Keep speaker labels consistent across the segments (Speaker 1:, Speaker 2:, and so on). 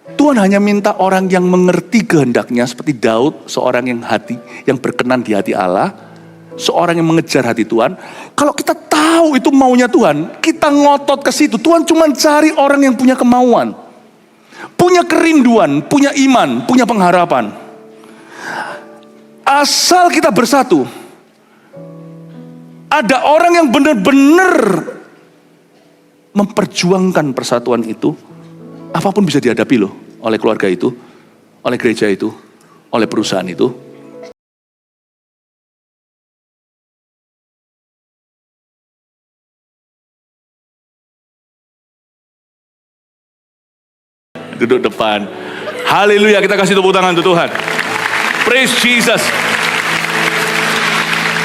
Speaker 1: Tuhan hanya minta orang yang mengerti kehendaknya, seperti Daud, seorang yang berkenan di hati Allah, seorang yang mengejar hati Tuhan. Kalau kita tahu itu maunya Tuhan, kita ngotot ke situ. Tuhan cuma cari orang yang punya kemauan, punya kerinduan, punya iman, punya pengharapan. Asal kita bersatu, ada orang yang benar-benar memperjuangkan persatuan itu, apapun bisa dihadapi loh, oleh keluarga itu, oleh gereja itu, oleh perusahaan itu. Duduk depan. Haleluya, kita kasih tepuk tangan untuk Tuhan. Praise Jesus.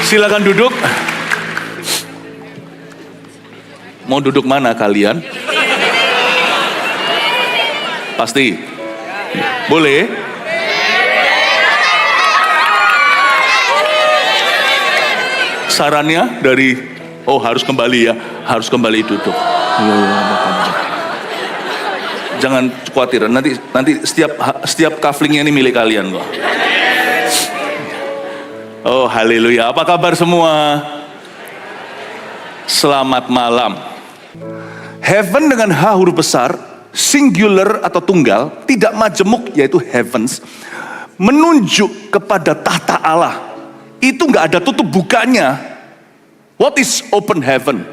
Speaker 1: Silakan duduk. Mau duduk mana kalian? Pasti? Boleh? Sarannya dari, harus kembali ya, harus kembali duduk. Jangan khawatir, nanti setiap kaflingnya ini milik kalian kok. Oh haleluya, apa kabar semua? Selamat malam. Heaven dengan H huruf besar, singular atau tunggal, tidak majemuk yaitu heavens, menunjuk kepada tahta Allah. Itu nggak ada tutup bukanya. What is open heaven?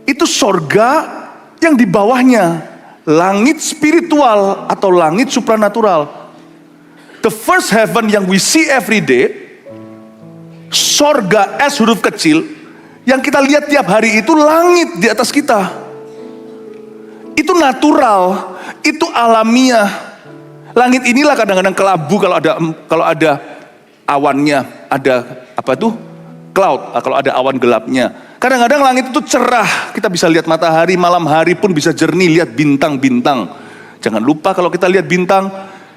Speaker 1: Itu sorga yang di bawahnya langit spiritual atau langit supranatural. The first heaven yang we see every day, sorga S huruf kecil, yang kita lihat tiap hari itu langit di atas kita. Itu natural, itu alamiah. Langit inilah kadang-kadang kelabu kalau ada awannya, ada cloud, kalau ada awan gelapnya. Kadang-kadang langit itu cerah, kita bisa lihat matahari, malam hari pun bisa jernih, lihat bintang-bintang. Jangan lupa kalau kita lihat bintang,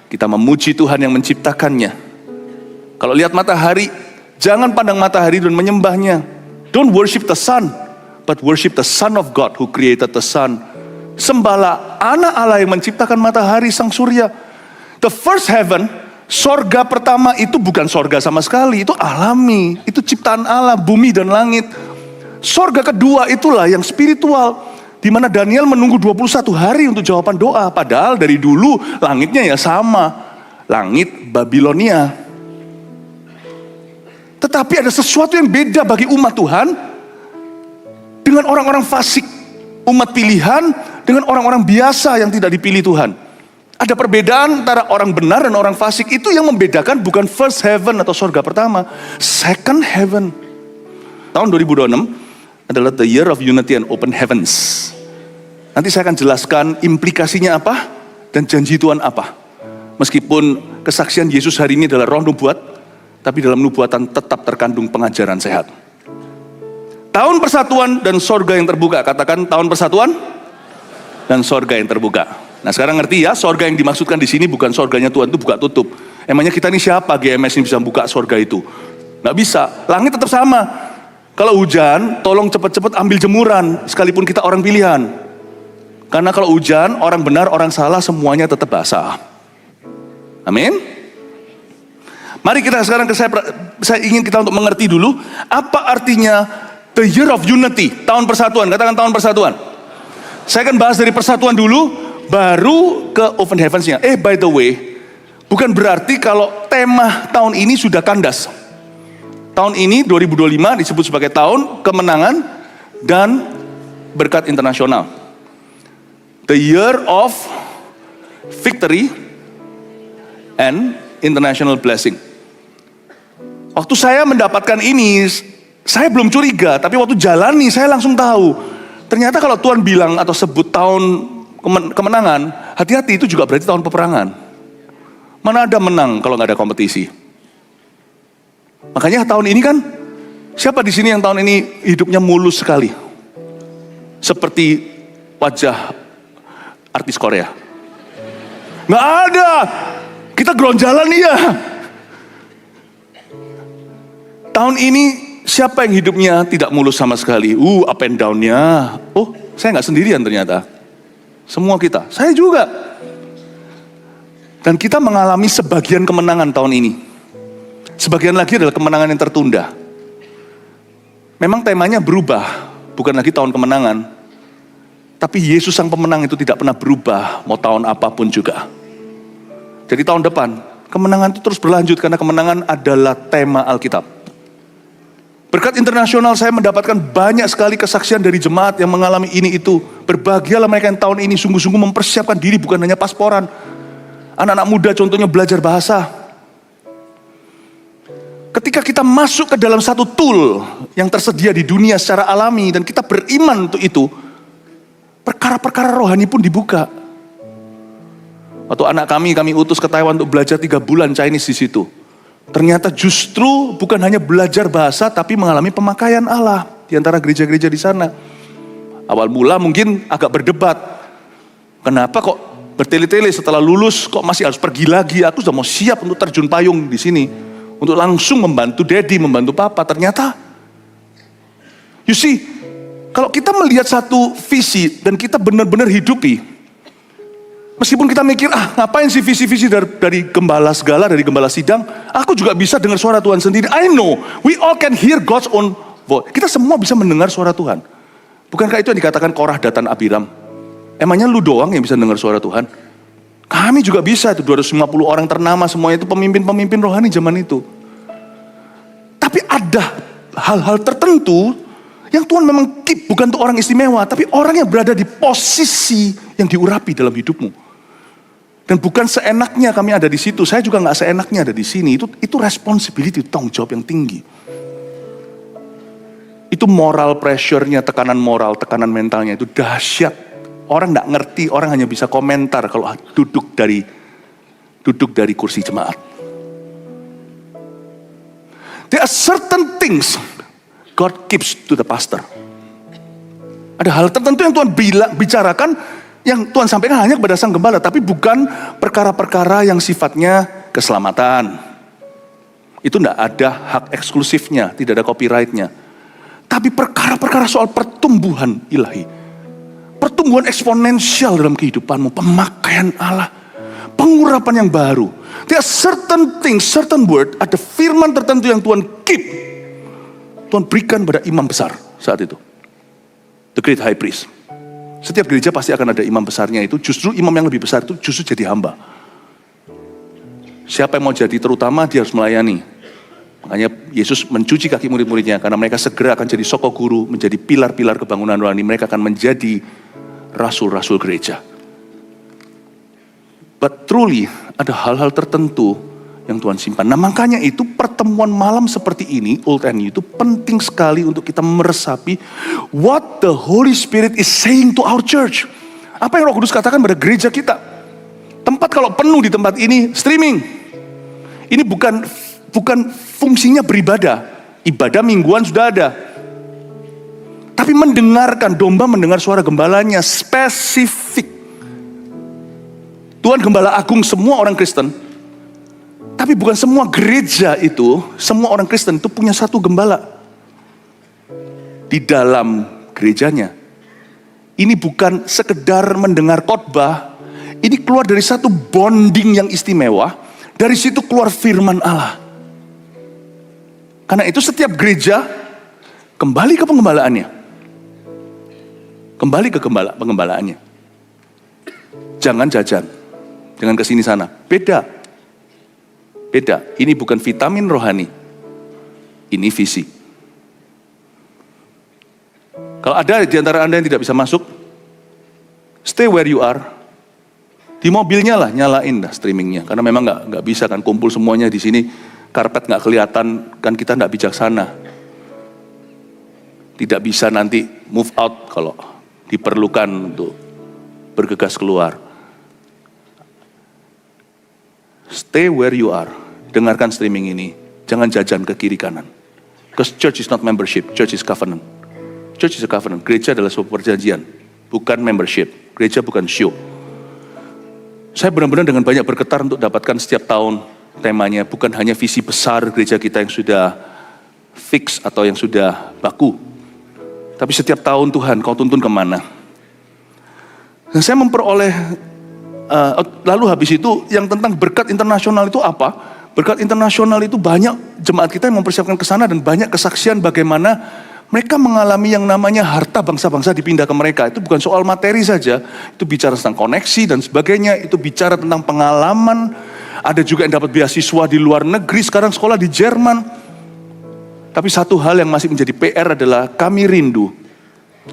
Speaker 1: kita memuji Tuhan yang menciptakannya. Kalau lihat matahari, jangan pandang matahari dan menyembahnya. Don't worship the sun, but worship the Son of God who created the sun. Sembahlah anak Allah yang menciptakan matahari, sang surya. The first heaven, sorga pertama itu bukan sorga sama sekali, itu alami, itu ciptaan Allah, bumi dan langit. Sorga kedua itulah yang spiritual, di mana Daniel menunggu 21 hari untuk jawaban doa. Padahal dari dulu langitnya ya sama, langit Babilonia. Tetapi ada sesuatu yang beda bagi umat Tuhan dengan orang-orang fasik, umat pilihan dengan orang-orang biasa yang tidak dipilih Tuhan. Ada perbedaan antara orang benar dan orang fasik. Itu yang membedakan bukan first heaven atau sorga pertama, second heaven. Tahun 2026 adalah the year of unity and open heavens. Nanti saya akan jelaskan implikasinya apa dan janji Tuhan apa. Meskipun kesaksian Yesus hari ini adalah roh nubuat, tapi dalam nubuatan tetap terkandung pengajaran sehat. Tahun persatuan dan sorga yang terbuka. Katakan tahun persatuan dan sorga yang terbuka. Nah sekarang ngerti ya, sorga yang dimaksudkan di sini bukan sorganya Tuhan itu buka tutup. Emangnya kita ini siapa GMS ini bisa buka sorga itu? Nggak bisa, langit tetap sama. Kalau hujan, tolong cepat-cepat ambil jemuran, sekalipun kita orang pilihan. Karena kalau hujan, orang benar, orang salah, semuanya tetap basah. Amin. Mari kita sekarang, saya ingin kita untuk mengerti dulu, apa artinya the year of unity, tahun persatuan. Katakan tahun persatuan. Saya akan bahas dari persatuan dulu, baru ke open heavens-nya. By the way, bukan berarti kalau tema tahun ini sudah kandas. Tahun ini 2025 disebut sebagai tahun kemenangan dan berkat internasional. The year of victory and international blessing. Waktu saya mendapatkan ini, saya belum curiga, tapi waktu jalani saya langsung tahu. Ternyata kalau Tuhan bilang atau sebut tahun kemenangan, hati-hati, itu juga berarti tahun peperangan. Mana ada menang kalau nggak ada kompetisi? Makanya tahun ini kan, siapa di sini yang tahun ini hidupnya mulus sekali? Seperti wajah artis Korea. Nggak ada, kita geronjalan ya. Tahun ini siapa yang hidupnya tidak mulus sama sekali? Up and down-nya. Oh, saya nggak sendirian ternyata. Semua kita, saya juga. Dan kita mengalami sebagian kemenangan tahun ini. Sebagian lagi adalah kemenangan yang tertunda. Memang temanya berubah, bukan lagi tahun kemenangan. Tapi Yesus sang pemenang itu tidak pernah berubah, mau tahun apapun juga. Jadi tahun depan, kemenangan itu terus berlanjut karena kemenangan adalah tema Alkitab. Berkat internasional saya mendapatkan banyak sekali kesaksian dari jemaat yang mengalami ini itu. Berbahagialah mereka yang tahun ini sungguh-sungguh mempersiapkan diri, bukan hanya pasporan. Anak-anak muda contohnya belajar bahasa. Ketika kita masuk ke dalam satu tool yang tersedia di dunia secara alami dan kita beriman untuk itu, perkara-perkara rohani pun dibuka. Waktu anak kami utus ke Taiwan untuk belajar 3 bulan Chinese di situ. Ternyata justru bukan hanya belajar bahasa, tapi mengalami pemakaian Allah di antara gereja-gereja di sana. Awal mula mungkin agak berdebat. Kenapa kok bertele-tele setelah lulus kok masih harus pergi lagi? Aku sudah mau siap untuk terjun payung di sini. Untuk langsung membantu daddy, membantu papa. Ternyata, you see, kalau kita melihat satu visi dan kita benar-benar hidupi, meskipun kita mikir, ngapain sih visi-visi dari gembala segala, dari gembala sidang, aku juga bisa dengar suara Tuhan sendiri. I know, we all can hear God's own voice. Kita semua bisa mendengar suara Tuhan. Bukankah itu yang dikatakan Korah, Datan, Abiram? Emangnya lu doang yang bisa dengar suara Tuhan? Kami juga bisa, itu 250 orang ternama, semuanya itu pemimpin-pemimpin rohani zaman itu. Tapi ada hal-hal tertentu yang Tuhan memang keep, bukan untuk orang istimewa, tapi orang yang berada di posisi yang diurapi dalam hidupmu. Dan bukan seenaknya kami ada di situ, saya juga gak seenaknya ada di sini. Itu responsibility, tanggung jawab yang tinggi. Itu moral pressure-nya, tekanan moral, tekanan mentalnya itu dahsyat. Orang gak ngerti, orang hanya bisa komentar kalau duduk dari kursi jemaat. There are certain things God keeps to the pastor. Ada hal tertentu yang Tuhan bicarakan, yang Tuhan sampaikan hanya kepada sang gembala, tapi bukan perkara-perkara yang sifatnya keselamatan. Itu tidak ada hak eksklusifnya, tidak ada copyrightnya. Tapi perkara-perkara soal pertumbuhan ilahi, pertumbuhan eksponensial dalam kehidupanmu, pemakaian Allah, pengurapan yang baru. There are certain things, certain word, ada firman tertentu yang Tuhan keep, Tuhan berikan pada imam besar saat itu, the great high priest. Setiap gereja pasti akan ada imam besarnya itu. Justru imam yang lebih besar itu justru jadi hamba. Siapa yang mau jadi terutama, dia harus melayani. Makanya Yesus mencuci kaki murid-muridnya, karena mereka segera akan jadi soko guru, menjadi pilar-pilar kebangunan rohani. Mereka akan menjadi rasul-rasul gereja. But truly ada hal-hal tertentu yang Tuhan simpan. Nah makanya itu pertemuan malam seperti ini, Old and New, itu penting sekali untuk kita meresapi what the Holy Spirit is saying to our church. Apa yang Roh Kudus katakan pada gereja kita. Tempat kalau penuh di tempat ini, streaming. Ini bukan fungsinya beribadah. Ibadah mingguan sudah ada. Tapi mendengarkan, domba mendengar suara gembalanya, spesifik. Tuhan Gembala Agung semua orang Kristen. Tapi bukan semua gereja itu, semua orang Kristen itu punya satu gembala di dalam gerejanya. Ini bukan sekedar mendengar khotbah, ini keluar dari satu bonding yang istimewa, dari situ keluar firman Allah. Karena itu setiap gereja kembali ke pengembalaannya. Kembali ke pengembalaannya. Jangan jajan, jangan kesini sana, beda. Beda, ini bukan vitamin rohani, ini visi. Kalau ada di antara Anda yang tidak bisa masuk, stay where you are. Di mobilnya lah, nyalain dah streamingnya. Karena memang nggak bisa kan kumpul semuanya di sini, karpet nggak kelihatan, kan kita nggak bijaksana. Tidak bisa nanti move out kalau diperlukan untuk bergegas keluar. Stay where you are. Dengarkan streaming ini. Jangan jajan ke kiri kanan. Because church is not membership, church is covenant. Church is a covenant. Gereja adalah sebuah perjanjian, bukan membership. Gereja bukan show. Saya benar-benar dengan banyak bergetar untuk dapatkan setiap tahun temanya. Bukan hanya visi besar gereja kita yang sudah fix atau yang sudah baku. Tapi setiap tahun Tuhan, kau tuntun kemana? Dan saya memperoleh Lalu habis itu yang tentang berkat internasional itu apa? Berkat internasional itu banyak jemaat kita yang mempersiapkan ke sana dan banyak kesaksian bagaimana mereka mengalami yang namanya harta bangsa-bangsa dipindah ke mereka. Itu bukan soal materi saja, itu bicara tentang koneksi dan sebagainya, itu bicara tentang pengalaman. Ada juga yang dapat beasiswa di luar negeri, sekarang sekolah di Jerman. Tapi satu hal yang masih menjadi PR adalah kami rindu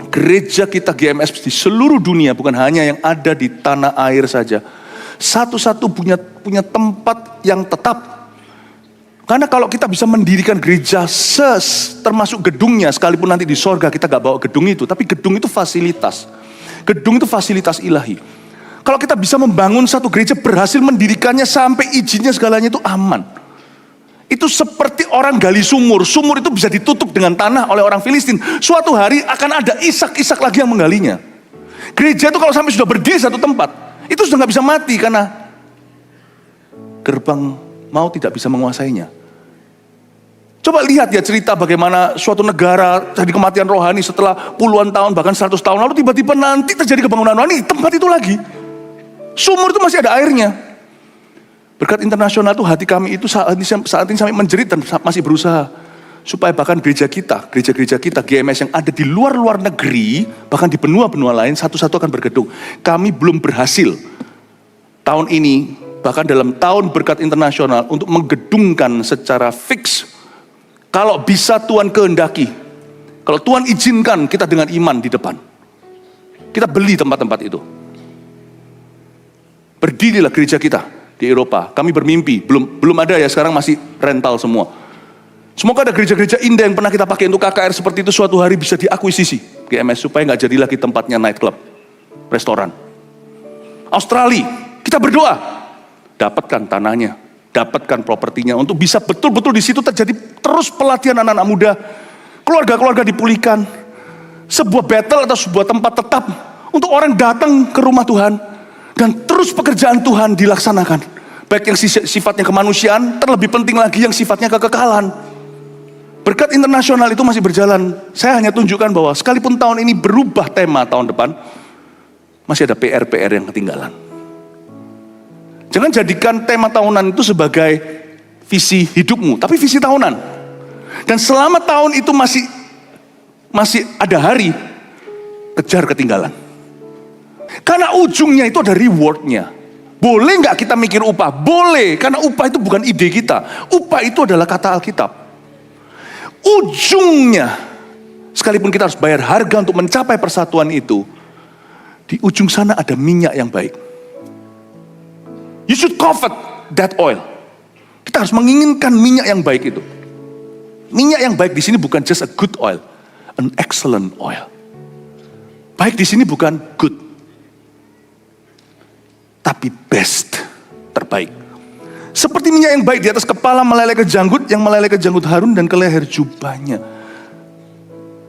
Speaker 1: gereja kita GMS di seluruh dunia, bukan hanya yang ada di tanah air saja. Satu-satu punya tempat yang tetap. Karena kalau kita bisa mendirikan gereja termasuk gedungnya, sekalipun nanti di sorga kita gak bawa gedung itu, tapi gedung itu fasilitas. Gedung itu fasilitas ilahi. Kalau kita bisa membangun satu gereja, berhasil mendirikannya sampai izinnya segalanya itu aman. Itu seperti orang gali sumur. Sumur itu bisa ditutup dengan tanah oleh orang Filistin. Suatu hari akan ada Ishak lagi yang menggalinya. Gereja itu kalau sampai sudah berdiri satu tempat, itu sudah gak bisa mati karena gerbang mau tidak bisa menguasainya. Coba lihat ya cerita bagaimana suatu negara jadi kematian rohani setelah puluhan tahun bahkan 100 tahun lalu tiba-tiba nanti terjadi kebangunan rohani di tempat itu lagi. Sumur itu masih ada airnya. Berkat internasional itu hati kami itu saat ini sampai menjerit dan masih berusaha supaya bahkan gereja kita GMS yang ada di luar negeri, bahkan di benua-benua lain satu-satu akan bergedung. Kami belum berhasil tahun ini, bahkan dalam tahun berkat internasional untuk menggedungkan secara fix. Kalau bisa Tuhan kehendaki, kalau Tuhan izinkan kita dengan iman di depan, kita beli tempat-tempat itu. Berdirilah gereja kita di Eropa. Kami bermimpi, belum ada ya, sekarang masih rental semua. Semoga ada gereja-gereja indah yang pernah kita pakai untuk KKR seperti itu suatu hari bisa diakuisisi GMS supaya nggak jadi lagi tempatnya nightclub, restoran. Australia, kita berdoa, dapatkan tanahnya, dapatkan propertinya untuk bisa betul-betul di situ terjadi terus pelatihan anak-anak muda, keluarga-keluarga dipulihkan, sebuah battle atau sebuah tempat tetap untuk orang datang ke rumah Tuhan dan terus pekerjaan Tuhan dilaksanakan, baik yang sifatnya kemanusiaan, terlebih penting lagi yang sifatnya kekekalan. Berkat internasional itu masih berjalan. Saya hanya tunjukkan bahwa sekalipun tahun ini berubah tema tahun depan, masih ada PR-PR yang ketinggalan. Jangan jadikan tema tahunan itu sebagai visi hidupmu, tapi visi tahunan. Dan selama tahun itu masih ada hari, kejar ketinggalan. Karena ujungnya itu ada rewardnya. Boleh nggak kita mikir upah? Boleh, karena upah itu bukan ide kita. Upah itu adalah kata Alkitab. Ujungnya, sekalipun kita harus bayar harga untuk mencapai persatuan itu, di ujung sana ada minyak yang baik. You should covet that oil. Kita harus menginginkan minyak yang baik itu. Minyak yang baik di sini bukan just a good oil, an excellent oil. Baik di sini bukan good, tapi best, terbaik. Seperti minyak yang baik di atas kepala meleleh ke janggut, yang meleleh ke janggut Harun dan ke leher jubahnya.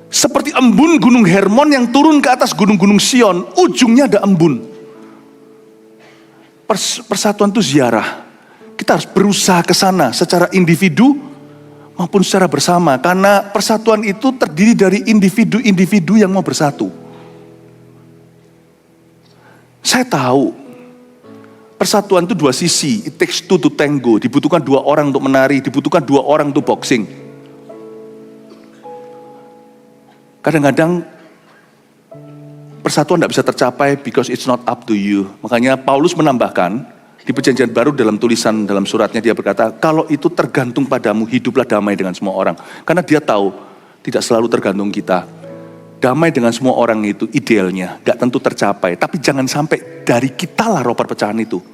Speaker 1: Seperti embun gunung Hermon yang turun ke atas gunung-gunung Sion, ujungnya ada embun. Persatuan itu ziarah. Kita harus berusaha ke sana secara individu maupun secara bersama. Karena persatuan itu terdiri dari individu-individu yang mau bersatu. Saya tahu persatuan itu dua sisi. It takes two to tango. Dibutuhkan dua orang untuk menari, dibutuhkan dua orang untuk boxing. Kadang-kadang persatuan tidak bisa tercapai because it's not up to you. Makanya Paulus menambahkan di Perjanjian Baru dalam tulisan dalam suratnya, dia berkata, kalau itu tergantung padamu, hiduplah damai dengan semua orang. Karena dia tahu tidak selalu tergantung kita. Damai dengan semua orang itu idealnya, gak tentu tercapai. Tapi jangan sampai dari kitalah roh perpecahan itu.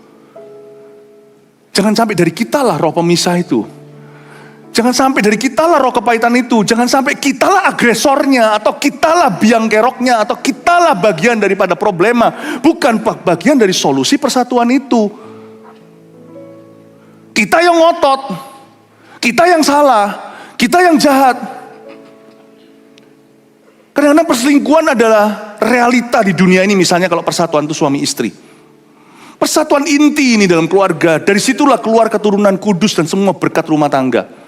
Speaker 1: Jangan sampai dari kitalah roh pemisah itu. Jangan sampai dari kitalah roh kepahitan itu. Jangan sampai kitalah agresornya, atau kitalah biang keroknya, atau kitalah bagian daripada problema. Bukan bagian dari solusi persatuan itu. Kita yang ngotot, kita yang salah, kita yang jahat. Kadang-kadang perselingkuhan adalah realita di dunia ini, misalnya kalau persatuan itu suami istri. Persatuan inti ini dalam keluarga, dari situlah keluar keturunan kudus dan semua berkat rumah tangga.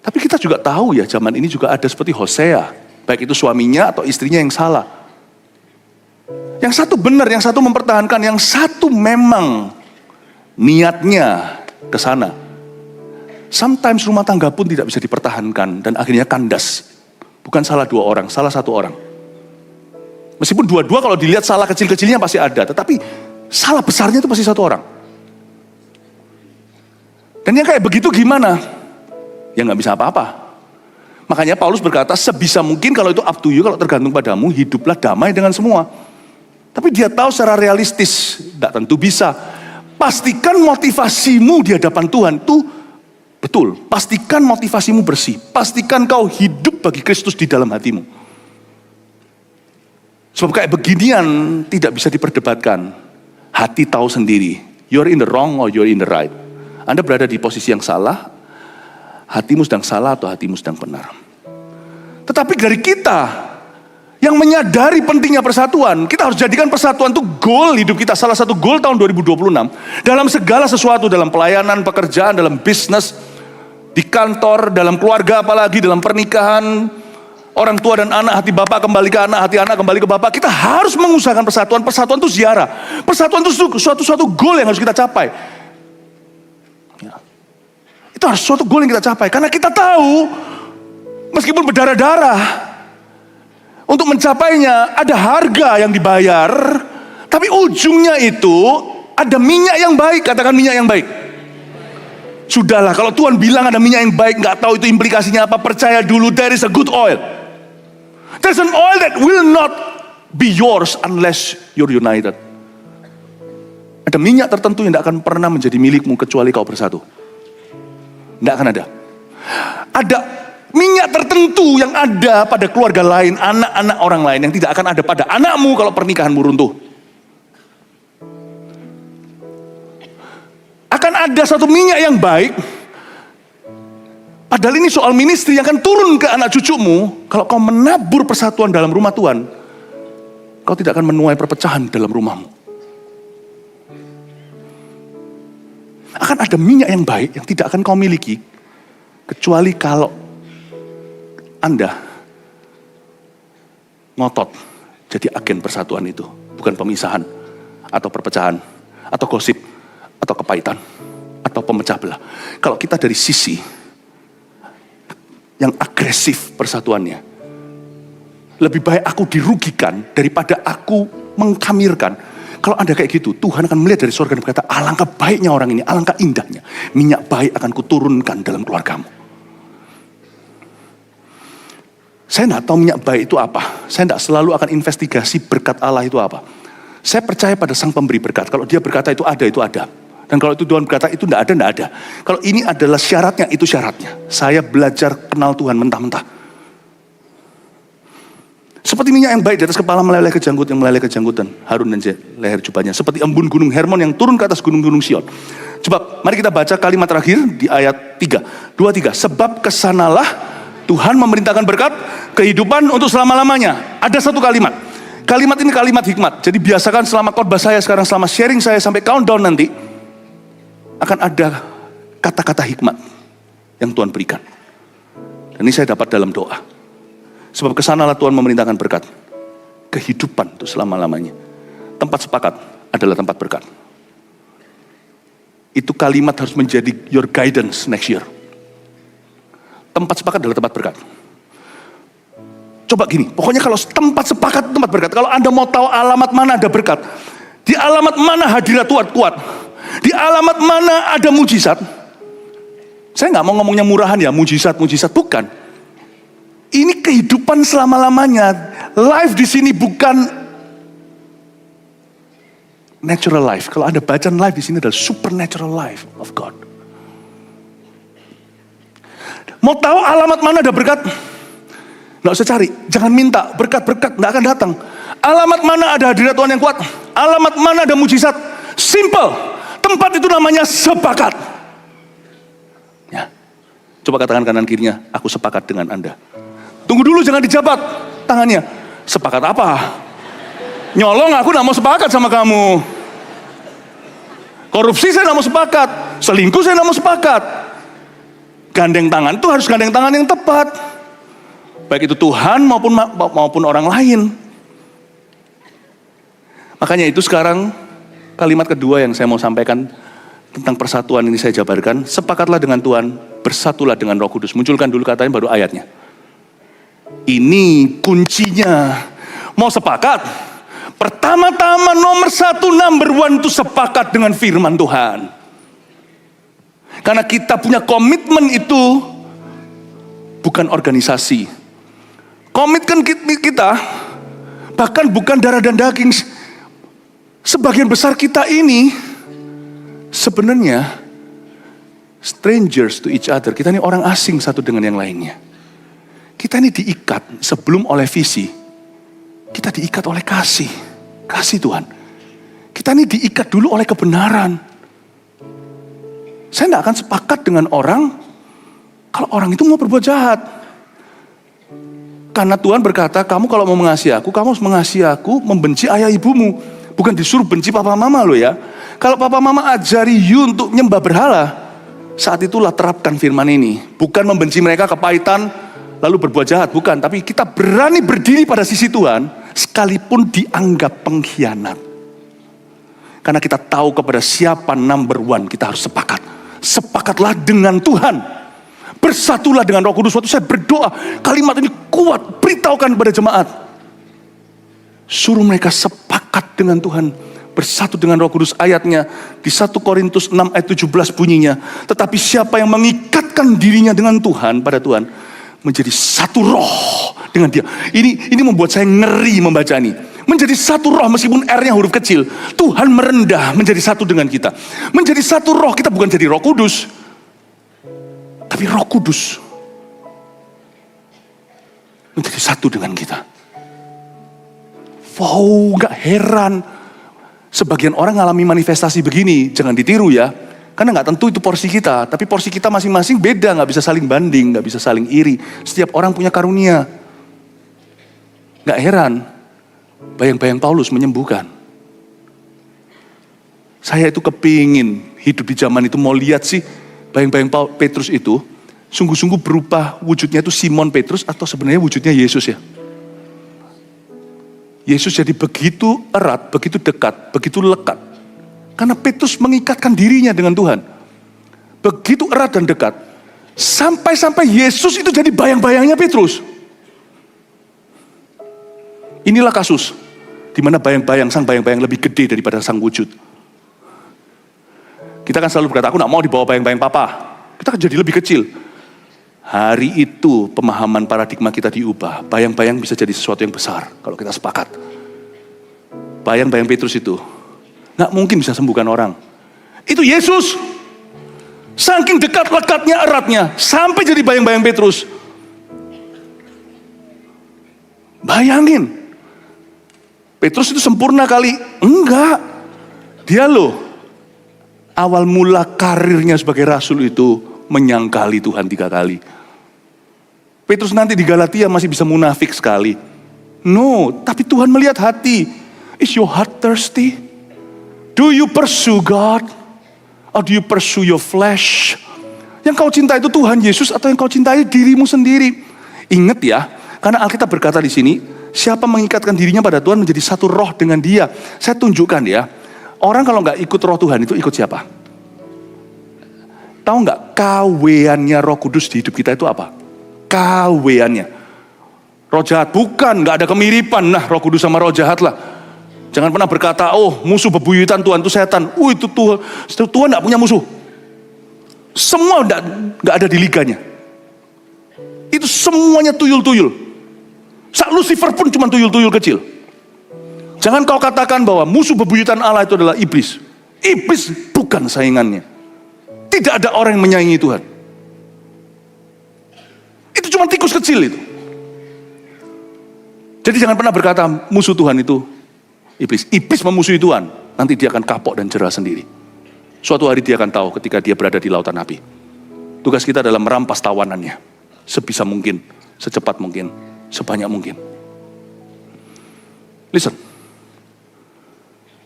Speaker 1: Tapi kita juga tahu ya, zaman ini juga ada seperti Hosea, baik itu suaminya atau istrinya yang salah. Yang satu benar, yang satu mempertahankan, yang satu memang niatnya ke sana. Sometimes rumah tangga pun tidak bisa dipertahankan dan akhirnya kandas. Bukan salah dua orang, salah satu orang. Meskipun dua-dua kalau dilihat salah kecil-kecilnya pasti ada, tetapi salah besarnya itu pasti satu orang. Dan yang kayak begitu gimana? Ya nggak bisa apa-apa. Makanya Paulus berkata, sebisa mungkin kalau itu up to you, kalau tergantung padamu, hiduplah damai dengan semua. Tapi dia tahu secara realistis, tidak tentu bisa. Pastikan motivasimu di hadapan Tuhan itu betul. Pastikan motivasimu bersih. Pastikan kau hidup bagi Kristus di dalam hatimu. Sebab kayak beginian tidak bisa diperdebatkan. Hati tahu sendiri. You're in the wrong or you're in the right. Anda berada di posisi yang salah. Hatimu sedang salah atau hatimu sedang benar. Tetapi dari kita yang menyadari pentingnya persatuan, kita harus jadikan persatuan itu goal hidup kita. Salah satu goal tahun 2026. Dalam segala sesuatu, dalam pelayanan, pekerjaan, dalam bisnis, di kantor, dalam keluarga apalagi, dalam pernikahan, orang tua dan anak, hati bapak kembali ke anak, hati anak kembali ke bapak. Kita harus mengusahakan persatuan. Persatuan itu ziarah. Persatuan itu suatu goal yang harus kita capai. Ya. Itu harus suatu goal yang kita capai. Karena kita tahu, meskipun berdarah-darah, untuk mencapainya ada harga yang dibayar, tapi ujungnya itu ada minyak yang baik. Katakan minyak yang baik. Sudahlah, kalau Tuhan bilang ada minyak yang baik, nggak tahu itu implikasinya apa, percaya dulu, there is a good oil. There's an oil that will not be yours unless you're united. Ada minyak tertentu yang tidak akan pernah menjadi milikmu kecuali kau bersatu. Tidak akan ada. Ada minyak tertentu yang ada pada keluarga lain, anak-anak orang lain, yang tidak akan ada pada anakmu kalau pernikahanmu runtuh. Akan ada satu minyak yang baik, padahal ini soal ministry yang akan turun ke anak cucumu. Kalau kau menabur persatuan dalam rumah Tuhan, kau tidak akan menuai perpecahan dalam rumahmu. Akan ada minyak yang baik yang tidak akan kau miliki, kecuali kalau Anda ngotot jadi agen persatuan itu, bukan pemisahan atau perpecahan atau gosip atau kepahitan atau pemecah belah. Kalau kita dari sisi yang agresif persatuannya, lebih baik aku dirugikan daripada aku mengkamirkan. Kalau Anda kayak gitu, Tuhan akan melihat dari surga dan berkata, alangkah baiknya orang ini, alangkah indahnya. Minyak baik akan kuturunkan dalam keluargamu. Saya tidak tahu minyak baik itu apa. Saya tidak selalu akan investigasi berkat Allah itu apa. Saya percaya pada Sang Pemberi berkat. Kalau Dia berkata itu ada, itu ada. Dan kalau itu Tuhan berkata itu tidak ada, tidak ada. Kalau ini adalah syaratnya, itu syaratnya. Saya belajar kenal Tuhan mentah-mentah. Seperti minyak yang baik di atas kepala meleleh kejanggutan Harun dan leher jubahnya. Seperti embun gunung Hermon yang turun ke atas gunung-gunung Sion. Coba mari kita baca kalimat terakhir di ayat 3. 2-3. Sebab kesanalah Tuhan memerintahkan berkat kehidupan untuk selama-lamanya. Ada satu kalimat. Kalimat ini kalimat hikmat. Jadi biasakan selama khotbah saya sekarang, selama sharing saya sampai countdown nanti, akan ada kata-kata hikmat yang Tuhan berikan. Dan ini saya dapat dalam doa. Sebab kesanalah Tuhan memerintahkan berkat kehidupan untuk selama-lamanya. Tempat sepakat adalah tempat berkat. Itu kalimat harus menjadi your guidance next year. Tempat sepakat adalah tempat berkat. Coba gini, pokoknya kalau tempat sepakat tempat berkat. Kalau Anda mau tahu alamat mana ada berkat, di alamat mana hadirat Tuhan kuat, di alamat mana ada mujizat. Saya nggak mau ngomongnya murahan ya, mujizat, bukan. Ini kehidupan selama-lamanya. Life di sini bukan natural life. Kalau Anda baca life di sini adalah supernatural life of God. Mau tahu alamat mana ada berkat? Nggak usah cari, jangan minta berkat-berkat, nggak akan datang. Alamat mana ada hadirat Tuhan yang kuat? Alamat mana ada mujizat? Simple, tempat itu namanya sepakat. Ya. Coba katakan kanan kirinya, aku sepakat dengan Anda. Tunggu dulu, jangan dijabat tangannya. Sepakat apa? Nyolong aku nggak mau sepakat sama kamu. Korupsi saya nggak mau sepakat. Selingkuh saya nggak mau sepakat. Gandeng tangan itu harus gandeng tangan yang tepat. Baik itu Tuhan maupun orang lain. Makanya itu sekarang kalimat kedua yang saya mau sampaikan tentang persatuan ini saya jabarkan. Sepakatlah dengan Tuhan, bersatulah dengan Roh Kudus. Munculkan dulu katanya baru ayatnya. Ini kuncinya. Mau sepakat? Pertama-tama nomor satu, number one itu sepakat dengan firman Tuhan. Karena kita punya komitmen itu bukan organisasi. Komitmen kita bahkan bukan darah dan daging. Sebagian besar kita ini sebenarnya strangers to each other. Kita ini orang asing satu dengan yang lainnya. Kita ini diikat sebelum oleh visi. Kita diikat oleh kasih. Kasih Tuhan. Kita ini diikat dulu oleh kebenaran. Saya tidak akan sepakat dengan orang kalau orang itu mau berbuat jahat. Karena Tuhan berkata, kamu kalau mau mengasihi aku, kamu harus mengasihi aku, membenci ayah ibumu. Bukan disuruh benci papa mama lo ya. Kalau papa mama ajari you untuk nyembah berhala, saat itulah terapkan firman ini. Bukan membenci mereka kepahitan, lalu berbuat jahat. Bukan, tapi kita berani berdiri pada sisi Tuhan, sekalipun dianggap pengkhianat. Karena kita tahu kepada siapa number one, kita harus sepakat. Sepakatlah dengan Tuhan. Bersatulah dengan Roh Kudus. Waktu saya berdoa, kalimat ini kuat, beritahukan kepada jemaat. Suruh mereka sepakat dengan Tuhan, bersatu dengan Roh Kudus. Ayatnya di 1 Korintus 6 ayat 17 bunyinya, tetapi siapa yang mengikatkan dirinya dengan Tuhan, pada Tuhan, menjadi satu roh dengan dia. Ini membuat saya ngeri membaca ini. Menjadi satu roh meskipun R-nya huruf kecil. Tuhan merendah menjadi satu dengan kita. Menjadi satu roh, kita bukan jadi Roh Kudus, tapi Roh Kudus menjadi satu dengan kita. Wow, gak heran. Sebagian orang ngalami manifestasi begini, jangan ditiru ya. Karena gak tentu itu porsi kita. Tapi porsi kita masing-masing beda, gak bisa saling banding, gak bisa saling iri. Setiap orang punya karunia. Gak heran, bayang-bayang Paulus menyembuhkan. Saya itu kepingin hidup di zaman itu, mau lihat sih bayang-bayang Petrus itu, sungguh-sungguh berupa wujudnya itu Simon Petrus atau sebenarnya wujudnya Yesus ya. Yesus jadi begitu erat, begitu dekat, begitu lekat. Karena Petrus mengikatkan dirinya dengan Tuhan. Begitu erat dan dekat. Sampai-sampai Yesus itu jadi bayang-bayangnya Petrus. Inilah kasus. Di mana bayang-bayang, sang bayang-bayang lebih gede daripada sang wujud. Kita kan selalu berkata, aku gak mau dibawa bayang-bayang papa. Kita kan jadi lebih kecil. Hari itu pemahaman paradigma kita diubah. Bayang-bayang bisa jadi sesuatu yang besar kalau kita sepakat. Bayang-bayang Petrus itu gak mungkin bisa sembuhkan orang. Itu Yesus. Saking dekat, lekatnya, eratnya, sampai jadi bayang-bayang Petrus. Bayangin, Petrus itu sempurna kali? Enggak. Dia loh, awal mula karirnya sebagai rasul itu menyangkali Tuhan 3 kali. Petrus nanti di Galatia masih bisa munafik sekali. No, tapi Tuhan melihat hati. Is your heart thirsty? Do you pursue God? Or do you pursue your flesh? Yang kau cintai itu Tuhan Yesus atau yang kau cintai dirimu sendiri? Ingat ya, karena Alkitab berkata di sini, siapa mengikatkan dirinya pada Tuhan menjadi satu roh dengan dia. Saya tunjukkan ya, orang kalau nggak ikut roh Tuhan itu ikut siapa? Tahu nggak kaweannya Roh Kudus di hidup kita itu apa? Kaweannya. Roh jahat bukan, nggak ada kemiripan. Nah, Roh Kudus sama roh jahat lah. Jangan pernah berkata, oh musuh bebuyutan Tuhan itu setan. Itu Tuhan nggak punya musuh. Semua nggak ada di liganya. Itu semuanya tuyul-tuyul. Sak Lucifer pun cuma tuyul-tuyul kecil. Jangan kau katakan bahwa musuh bebuyutan Allah itu adalah iblis. Iblis bukan saingannya. Tidak ada orang yang menyaingi Tuhan. Itu cuma tikus kecil itu. Jadi jangan pernah berkata musuh Tuhan itu iblis. Iblis memusuhi Tuhan. Nanti dia akan kapok dan jerah sendiri. Suatu hari dia akan tahu ketika dia berada di lautan api. Tugas kita adalah merampas tawanannya. Sebisa mungkin, secepat mungkin, sebanyak mungkin. Listen.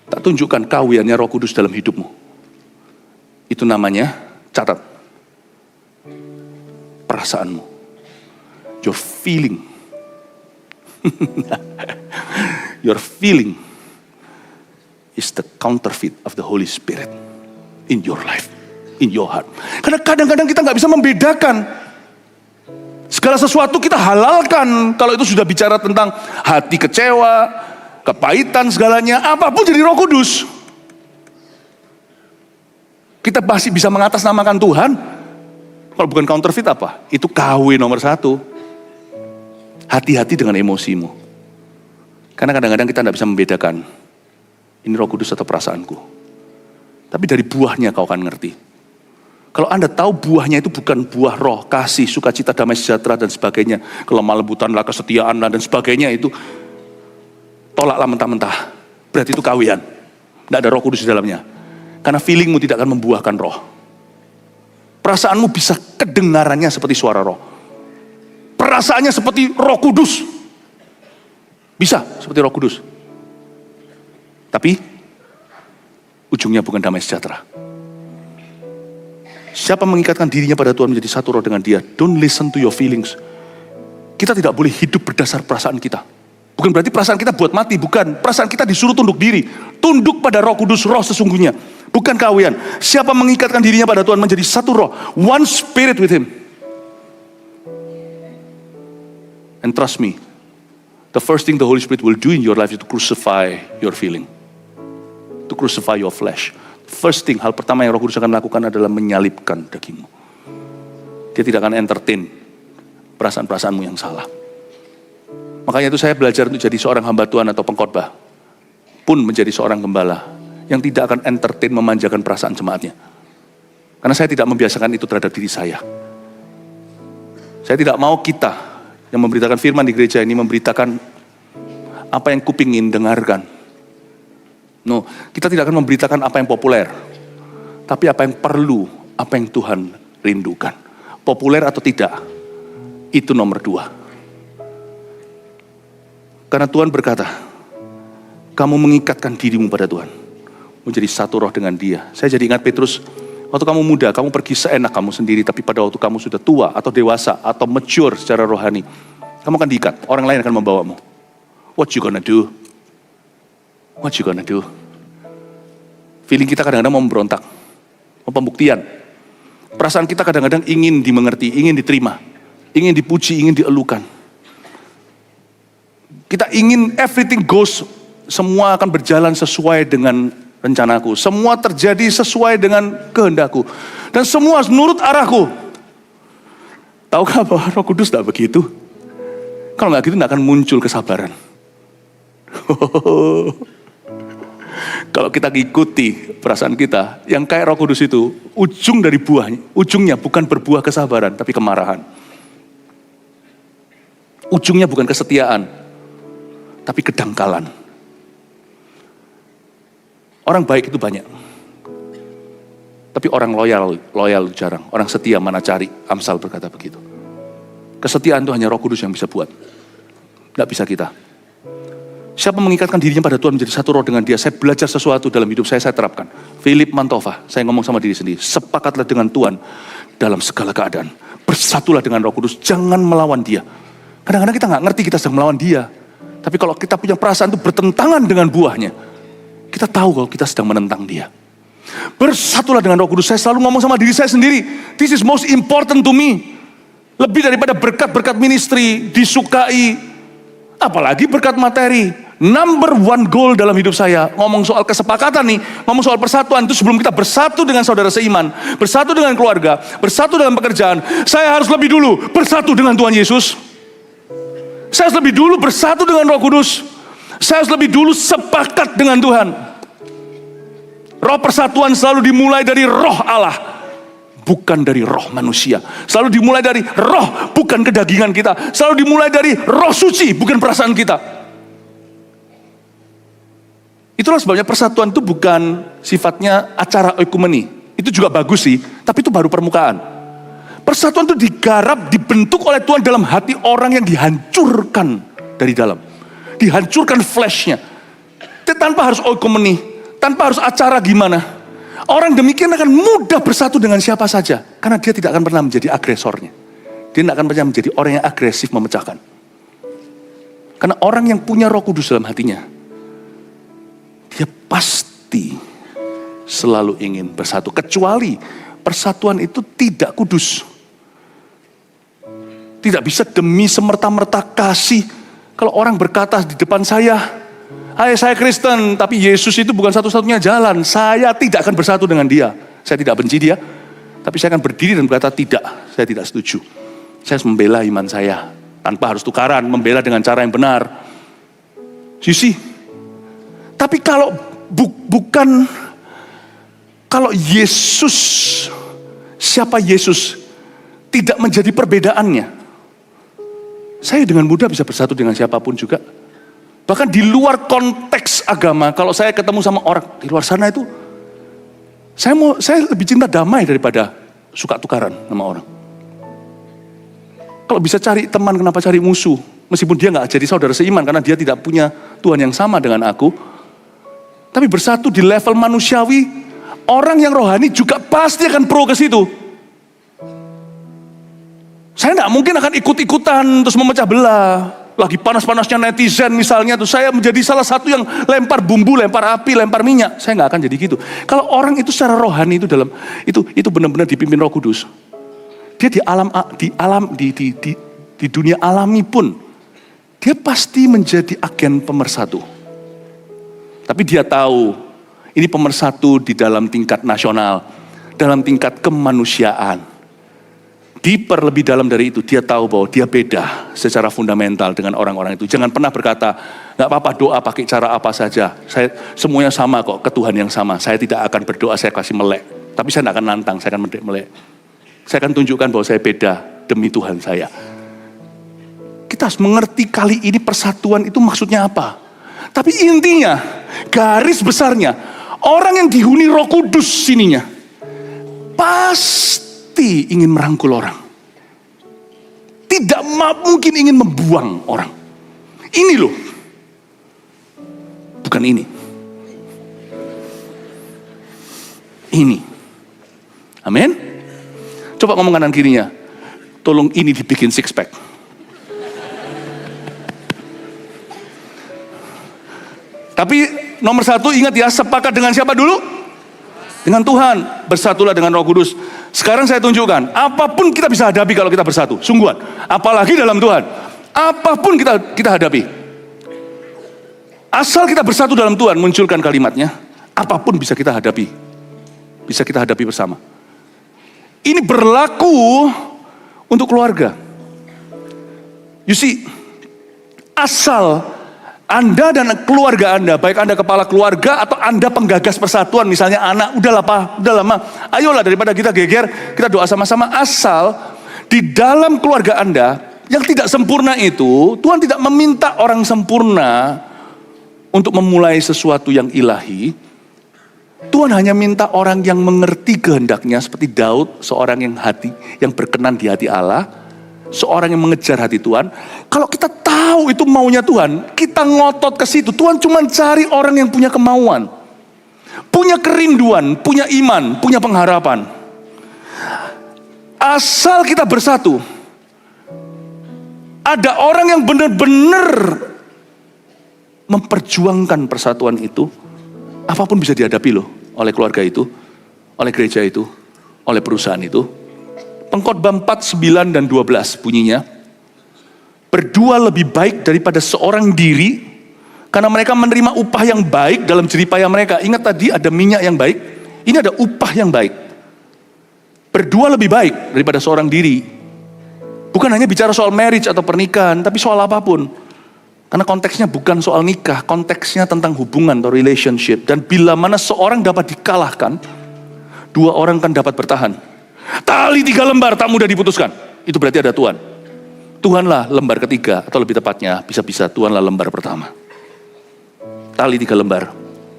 Speaker 1: Tak tunjukkan kawiannya Roh Kudus dalam hidupmu. Itu namanya, catat, perasaanmu. Your feeling. Your feeling. is the counterfeit of the Holy Spirit in your life, in your heart. Karena kadang-kadang kita nggak bisa membedakan. Segala sesuatu kita halalkan kalau itu sudah bicara tentang hati kecewa, kepahitan segalanya, apapun jadi Roh Kudus. Kita masih bisa mengatasnamakan Tuhan. Kalau bukan counterfeit apa? Itu KW nomor 1. Hati-hati dengan emosimu. Karena kadang-kadang kita tidak bisa membedakan. Ini Roh Kudus atau perasaanku. Tapi dari buahnya kau akan ngerti. Kalau Anda tahu buahnya itu bukan buah roh, kasih, sukacita, damai sejahtera dan sebagainya. Kelemah lembutan, kesetiaan dan sebagainya itu. Tolaklah mentah-mentah. Berarti itu kawian. Tidak ada Roh Kudus di dalamnya. Karena feelingmu tidak akan membuahkan roh. Perasaanmu bisa kedengarannya seperti suara roh. Perasaannya seperti Roh Kudus. Bisa seperti Roh Kudus. Tapi ujungnya bukan damai sejahtera. Siapa mengikatkan dirinya pada Tuhan menjadi satu roh dengan Dia. Don't listen to your feelings. Kita tidak boleh hidup berdasar perasaan kita. Bukan berarti perasaan kita buat mati, bukan. Perasaan kita disuruh tunduk diri. Tunduk pada Roh Kudus, roh sesungguhnya. Bukan kawian. Siapa mengikatkan dirinya pada Tuhan menjadi satu roh. One spirit with Him. And trust me, the first thing the Holy Spirit will do in your life is to crucify your feeling. To crucify your flesh. First thing, hal pertama yang Roh Kudus akan lakukan adalah menyalibkan dagingmu. Dia tidak akan entertain perasaan-perasaanmu yang salah. Makanya itu saya belajar untuk jadi seorang hamba Tuhan atau pengkhotbah. Pun menjadi seorang gembala yang tidak akan entertain memanjakan perasaan jemaatnya. Karena saya tidak membiasakan itu terhadap diri saya. Saya tidak mau kita yang memberitakan firman di gereja ini memberitakan apa yang kupingin dengarkan. No, kita tidak akan memberitakan apa yang populer. Tapi apa yang perlu, apa yang Tuhan rindukan. Populer atau tidak, itu nomor 2. Karena Tuhan berkata, kamu mengikatkan dirimu pada Tuhan. Menjadi satu roh dengan Dia. Saya jadi ingat Petrus, waktu kamu muda, kamu pergi seenak kamu sendiri. Tapi pada waktu kamu sudah tua atau dewasa atau mature secara rohani, kamu akan diikat, orang lain akan membawamu. What you gonna do? What you gonna do? Feeling kita kadang-kadang mau memberontak, mau pembuktian. Perasaan kita kadang-kadang ingin dimengerti, ingin diterima, ingin dipuji, ingin dielukan. Kita ingin everything goes, semua akan berjalan sesuai dengan rencanaku. Semua terjadi sesuai dengan kehendakku. Dan semua menurut arahku. Tahukah bahwa Roh Kudus tidak begitu? Kalau nggak gitu, nggak akan muncul kesabaran. Kalau kita ikuti perasaan kita, yang kayak Roh Kudus itu, ujung dari buahnya, ujungnya bukan berbuah kesabaran, tapi kemarahan. Ujungnya bukan kesetiaan, tapi kedangkalan. Orang baik itu banyak, tapi orang loyal jarang. Orang setia mana cari, Amsal berkata begitu. Kesetiaan itu hanya Roh Kudus yang bisa buat, tidak bisa kita. Siapa mengikatkan dirinya pada Tuhan menjadi satu roh dengan Dia. Saya belajar sesuatu dalam hidup saya terapkan. Philip Mantova, saya ngomong sama diri sendiri. Sepakatlah dengan Tuhan dalam segala keadaan. Bersatulah dengan Roh Kudus, jangan melawan Dia. Kadang-kadang kita nggak ngerti kita sedang melawan Dia. Tapi kalau kita punya perasaan itu bertentangan dengan buahnya, kita tahu kalau kita sedang menentang Dia. Bersatulah dengan Roh Kudus. Saya selalu ngomong sama diri saya sendiri. This is most important to me. Lebih daripada berkat-berkat ministry, disukai, apalagi berkat materi. Number one goal dalam hidup saya, ngomong soal kesepakatan nih, ngomong soal persatuan itu sebelum kita bersatu dengan saudara seiman, bersatu dengan keluarga, bersatu dalam pekerjaan, saya harus lebih dulu bersatu dengan Tuhan Yesus. Saya harus lebih dulu bersatu dengan Roh Kudus. Saya harus lebih dulu sepakat dengan Tuhan. Roh persatuan selalu dimulai dari roh Allah, bukan dari roh manusia. Selalu dimulai dari roh, bukan kedagingan kita. Selalu dimulai dari roh suci, bukan perasaan kita. Itulah sebabnya persatuan itu bukan sifatnya acara oikumeni. Itu juga bagus sih, tapi itu baru permukaan. Persatuan itu digarap, dibentuk oleh Tuhan dalam hati orang yang dihancurkan dari dalam. Dihancurkan fleshnya. Tanpa harus oikumeni, tanpa harus acara gimana. Orang demikian akan mudah bersatu dengan siapa saja. Karena dia tidak akan pernah menjadi agresornya. Dia tidak akan pernah menjadi orang yang agresif memecahkan. Karena orang yang punya Roh Kudus dalam hatinya, dia pasti selalu ingin bersatu. Kecuali persatuan itu tidak kudus. Tidak bisa demi semerta-merta kasih. Kalau orang berkata di depan saya, "Hai, saya Kristen, tapi Yesus itu bukan satu-satunya jalan." Saya tidak akan bersatu dengan dia. Saya tidak benci dia, tapi saya akan berdiri dan berkata, "Tidak, saya tidak setuju. Saya harus membela iman saya tanpa harus tukaran, membela dengan cara yang benar." Sisi. Tapi kalau kalau Yesus, siapa Yesus tidak menjadi perbedaannya, saya dengan mudah bisa bersatu dengan siapapun juga. Bahkan di luar konteks agama, kalau saya ketemu sama orang di luar sana itu, saya lebih cinta damai daripada suka tukaran sama orang. Kalau bisa cari teman, kenapa cari musuh? Meskipun dia nggak jadi saudara seiman, karena dia tidak punya Tuhan yang sama dengan aku. Tapi bersatu di level manusiawi, orang yang rohani juga pasti akan pro ke situ. Saya nggak mungkin akan ikut-ikutan terus memecah belah. Lagi panas-panasnya netizen misalnya, tuh saya menjadi salah satu yang lempar bumbu, lempar api, lempar minyak. Saya nggak akan jadi gitu. Kalau orang itu secara rohani itu benar-benar dipimpin Roh Kudus. Dia di dunia alami pun dia pasti menjadi agen pemersatu. Tapi dia tahu ini pemersatu di dalam tingkat nasional, dalam tingkat kemanusiaan. Deeper, lebih dalam dari itu, dia tahu bahwa dia beda secara fundamental dengan orang-orang itu. Jangan pernah berkata, "Nggak apa-apa, doa pakai cara apa saja. Saya semuanya sama kok, ke Tuhan yang sama. Saya tidak akan berdoa, saya kasih melek. Tapi saya tidak akan nantang, saya akan melek. Saya akan tunjukkan bahwa saya beda demi Tuhan saya." Kita harus mengerti kali ini persatuan itu maksudnya apa. Tapi intinya, garis besarnya, orang yang dihuni Roh Kudus sininya, pasti ingin merangkul orang. Tidak mungkin ingin membuang orang. Ini loh. Bukan ini. Ini. Amin. Coba ngomong kanan kirinya. Tolong ini dibikin six pack. Tapi nomor satu, ingat ya, sepakat dengan siapa dulu? Dengan Tuhan. Bersatulah dengan Roh Kudus. Sekarang saya tunjukkan, apapun kita bisa hadapi kalau kita bersatu. Sungguhan. Apalagi dalam Tuhan. Apapun kita hadapi. Asal kita bersatu dalam Tuhan, munculkan kalimatnya. Apapun bisa kita hadapi. Bisa kita hadapi bersama. Ini berlaku untuk keluarga. You see, asal Anda dan keluarga Anda, baik Anda kepala keluarga atau Anda penggagas persatuan, misalnya anak, udah lama, ayolah daripada kita geger, kita doa sama-sama. Asal di dalam keluarga Anda yang tidak sempurna itu, Tuhan tidak meminta orang sempurna untuk memulai sesuatu yang ilahi. Tuhan hanya minta orang yang mengerti kehendaknya, seperti Daud, seorang yang berkenan di hati Allah. Seorang yang mengejar hati Tuhan. Kalau kita tahu itu maunya Tuhan, kita ngotot ke situ. Tuhan cuma cari orang yang punya kemauan, punya kerinduan, punya iman, punya pengharapan. Asal kita bersatu, ada orang yang benar-benar memperjuangkan persatuan itu, apapun bisa dihadapi loh oleh keluarga itu, oleh gereja itu, oleh perusahaan itu. Pengkhotbah 4, 9 dan 12 bunyinya, "Berdua lebih baik daripada seorang diri, karena mereka menerima upah yang baik dalam jeripaya mereka." Ingat tadi ada minyak yang baik, ini ada upah yang baik. Berdua lebih baik daripada seorang diri. Bukan hanya bicara soal marriage atau pernikahan, tapi soal apapun. Karena konteksnya bukan soal nikah, konteksnya tentang hubungan atau relationship. Dan bila mana seorang dapat dikalahkan, dua orang kan dapat bertahan. Tali 3 lembar tak mudah diputuskan. Itu berarti ada Tuhan. Tuhanlah lembar ketiga, atau lebih tepatnya bisa-bisa Tuhanlah lembar pertama. Tali 3 lembar.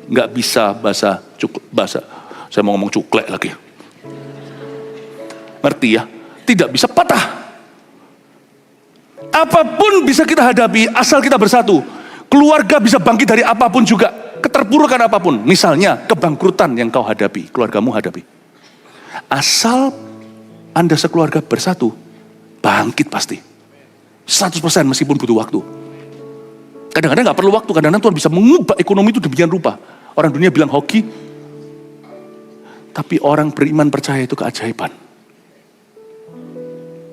Speaker 1: Nggak bisa bahasa. Saya mau ngomong cuklek lagi. Ngerti ya? Tidak bisa patah. Apapun bisa kita hadapi asal kita bersatu. Keluarga bisa bangkit dari apapun juga. Keterpurukan apapun. Misalnya kebangkrutan yang kau hadapi, keluargamu hadapi. Asal Anda sekeluarga bersatu, bangkit pasti. 100% meskipun butuh waktu. Kadang-kadang gak perlu waktu, kadang-kadang Tuhan bisa mengubah ekonomi itu demikian rupa. Orang dunia bilang hoki, tapi orang beriman percaya itu keajaiban.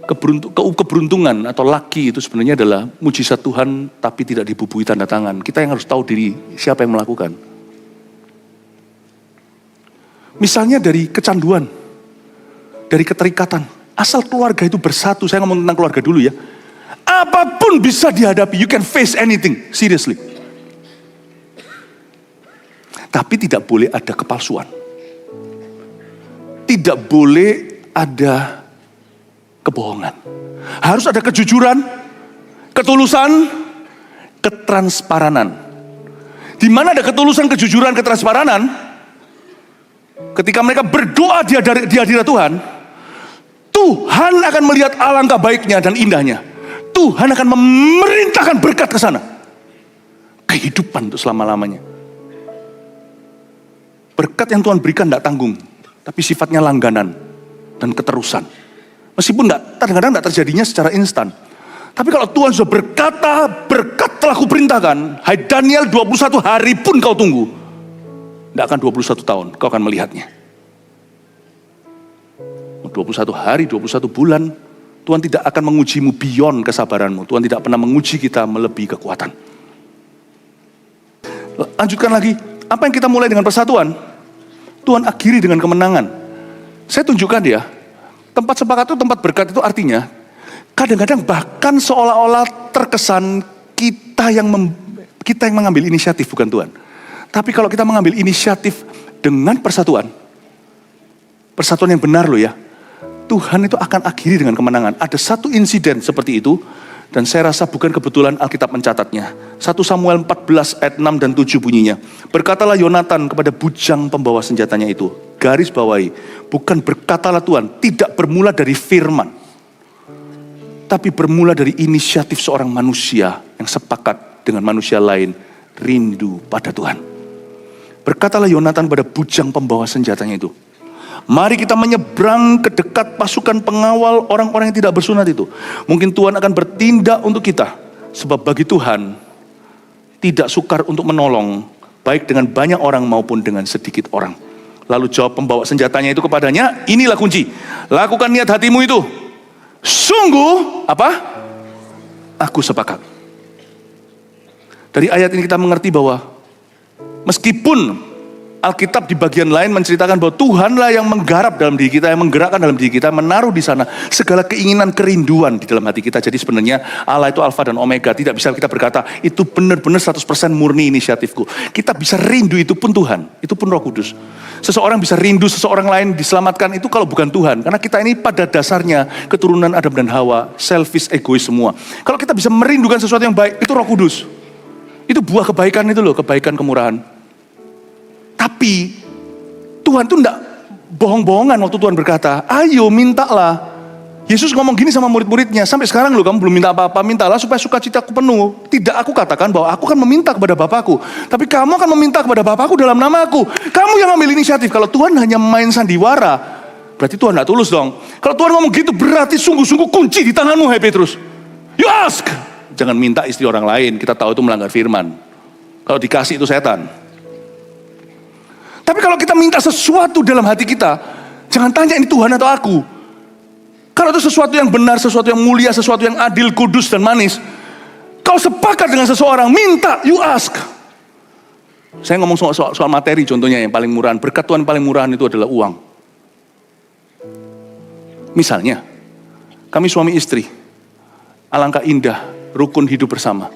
Speaker 1: Keberuntungan atau lucky itu sebenarnya adalah mujizat Tuhan tapi tidak dibubui tanda tangan. Kita yang harus tahu diri siapa yang melakukan. Misalnya dari kecanduan, dari keterikatan. Asal keluarga itu bersatu, saya ngomong tentang keluarga dulu ya. Apapun bisa dihadapi, you can face anything, seriously. Tapi tidak boleh ada kepalsuan. Tidak boleh ada kebohongan. Harus ada kejujuran, ketulusan, ketransparanan. Di mana ada ketulusan, kejujuran, ketransparanan, ketika mereka berdoa di hadirat Tuhan, Tuhan akan melihat alangkah baiknya dan indahnya. Tuhan akan memerintahkan berkat ke sana. Kehidupan untuk selama-lamanya. Berkat yang Tuhan berikan tidak tanggung, tapi sifatnya langganan dan keterusan. Meskipun kadang-kadang tidak terjadinya secara instan. Tapi kalau Tuhan sudah berkata, berkat telah kuperintahkan, hai Daniel 21 hari pun kau tunggu. Tidak akan 21 tahun, kau akan melihatnya. 21 hari, 21 bulan, Tuhan tidak akan mengujimu beyond kesabaranmu. Tuhan tidak pernah menguji kita melebihi kekuatan. Lanjutkan lagi, apa yang kita mulai dengan persatuan, Tuhan akhiri dengan kemenangan. Saya tunjukkan ya, tempat sepakat itu, tempat berkat itu artinya, kadang-kadang bahkan seolah-olah terkesan kita yang mengambil inisiatif, bukan Tuhan. Tapi kalau kita mengambil inisiatif dengan persatuan yang benar loh ya, Tuhan itu akan akhiri dengan kemenangan. Ada satu insiden seperti itu, dan saya rasa bukan kebetulan Alkitab mencatatnya. 1 Samuel 14 ayat 6 dan 7 bunyinya. Berkatalah Yonatan kepada bujang pembawa senjatanya itu, garis bawahi, bukan berkatalah Tuhan, tidak bermula dari firman, tapi bermula dari inisiatif seorang manusia yang sepakat dengan manusia lain, rindu pada Tuhan. Berkatalah Yonatan pada bujang pembawa senjatanya itu, mari kita menyeberang ke dekat pasukan pengawal orang-orang yang tidak bersunat itu. Mungkin Tuhan akan bertindak untuk kita. Sebab bagi Tuhan tidak sukar untuk menolong, baik dengan banyak orang maupun dengan sedikit orang. Lalu jawab pembawa senjatanya itu kepadanya, inilah kunci. Lakukan niat hatimu itu. Sungguh, apa? Aku sepakat. Dari ayat ini kita mengerti bahwa meskipun Alkitab di bagian lain menceritakan bahwa Tuhanlah yang menggarap dalam diri kita, yang menggerakkan dalam diri kita, menaruh di sana segala keinginan, kerinduan di dalam hati kita. Jadi sebenarnya Allah itu Alfa dan Omega. Tidak bisa kita berkata, itu benar-benar 100% murni inisiatifku. Kita bisa rindu, itu pun Tuhan, itu pun Roh Kudus. Seseorang bisa rindu seseorang lain diselamatkan, itu kalau bukan Tuhan. Karena kita ini pada dasarnya keturunan Adam dan Hawa, selfish, egois semua. Kalau kita bisa merindukan sesuatu yang baik, itu Roh Kudus. Itu buah kebaikan itu loh, kebaikan, kemurahan. Tapi Tuhan tuh enggak bohong-bohongan waktu Tuhan berkata, ayo mintalah. Yesus ngomong gini sama murid-muridnya, sampai sekarang loh kamu belum minta apa-apa, mintalah supaya sukacitaku penuh. Tidak aku katakan bahwa aku akan meminta kepada Bapakku, tapi kamu akan meminta kepada Bapakku dalam namaku. Kamu yang ambil inisiatif. Kalau Tuhan hanya main sandiwara, berarti Tuhan enggak tulus dong. Kalau Tuhan ngomong gitu berarti sungguh-sungguh kunci di tanganmu, hai Petrus. You ask. Jangan minta istri orang lain, kita tahu itu melanggar firman. Kalau dikasih itu setan. Tapi kalau kita minta sesuatu dalam hati kita, jangan tanya ini Tuhan atau aku. Kalau itu sesuatu yang benar, sesuatu yang mulia, sesuatu yang adil, kudus dan manis, kau sepakat dengan seseorang, minta, you ask. Saya ngomong soal materi contohnya yang paling murahan. Berkat Tuhan paling murahan itu adalah uang. Misalnya, kami suami istri, alangkah indah, rukun hidup bersama,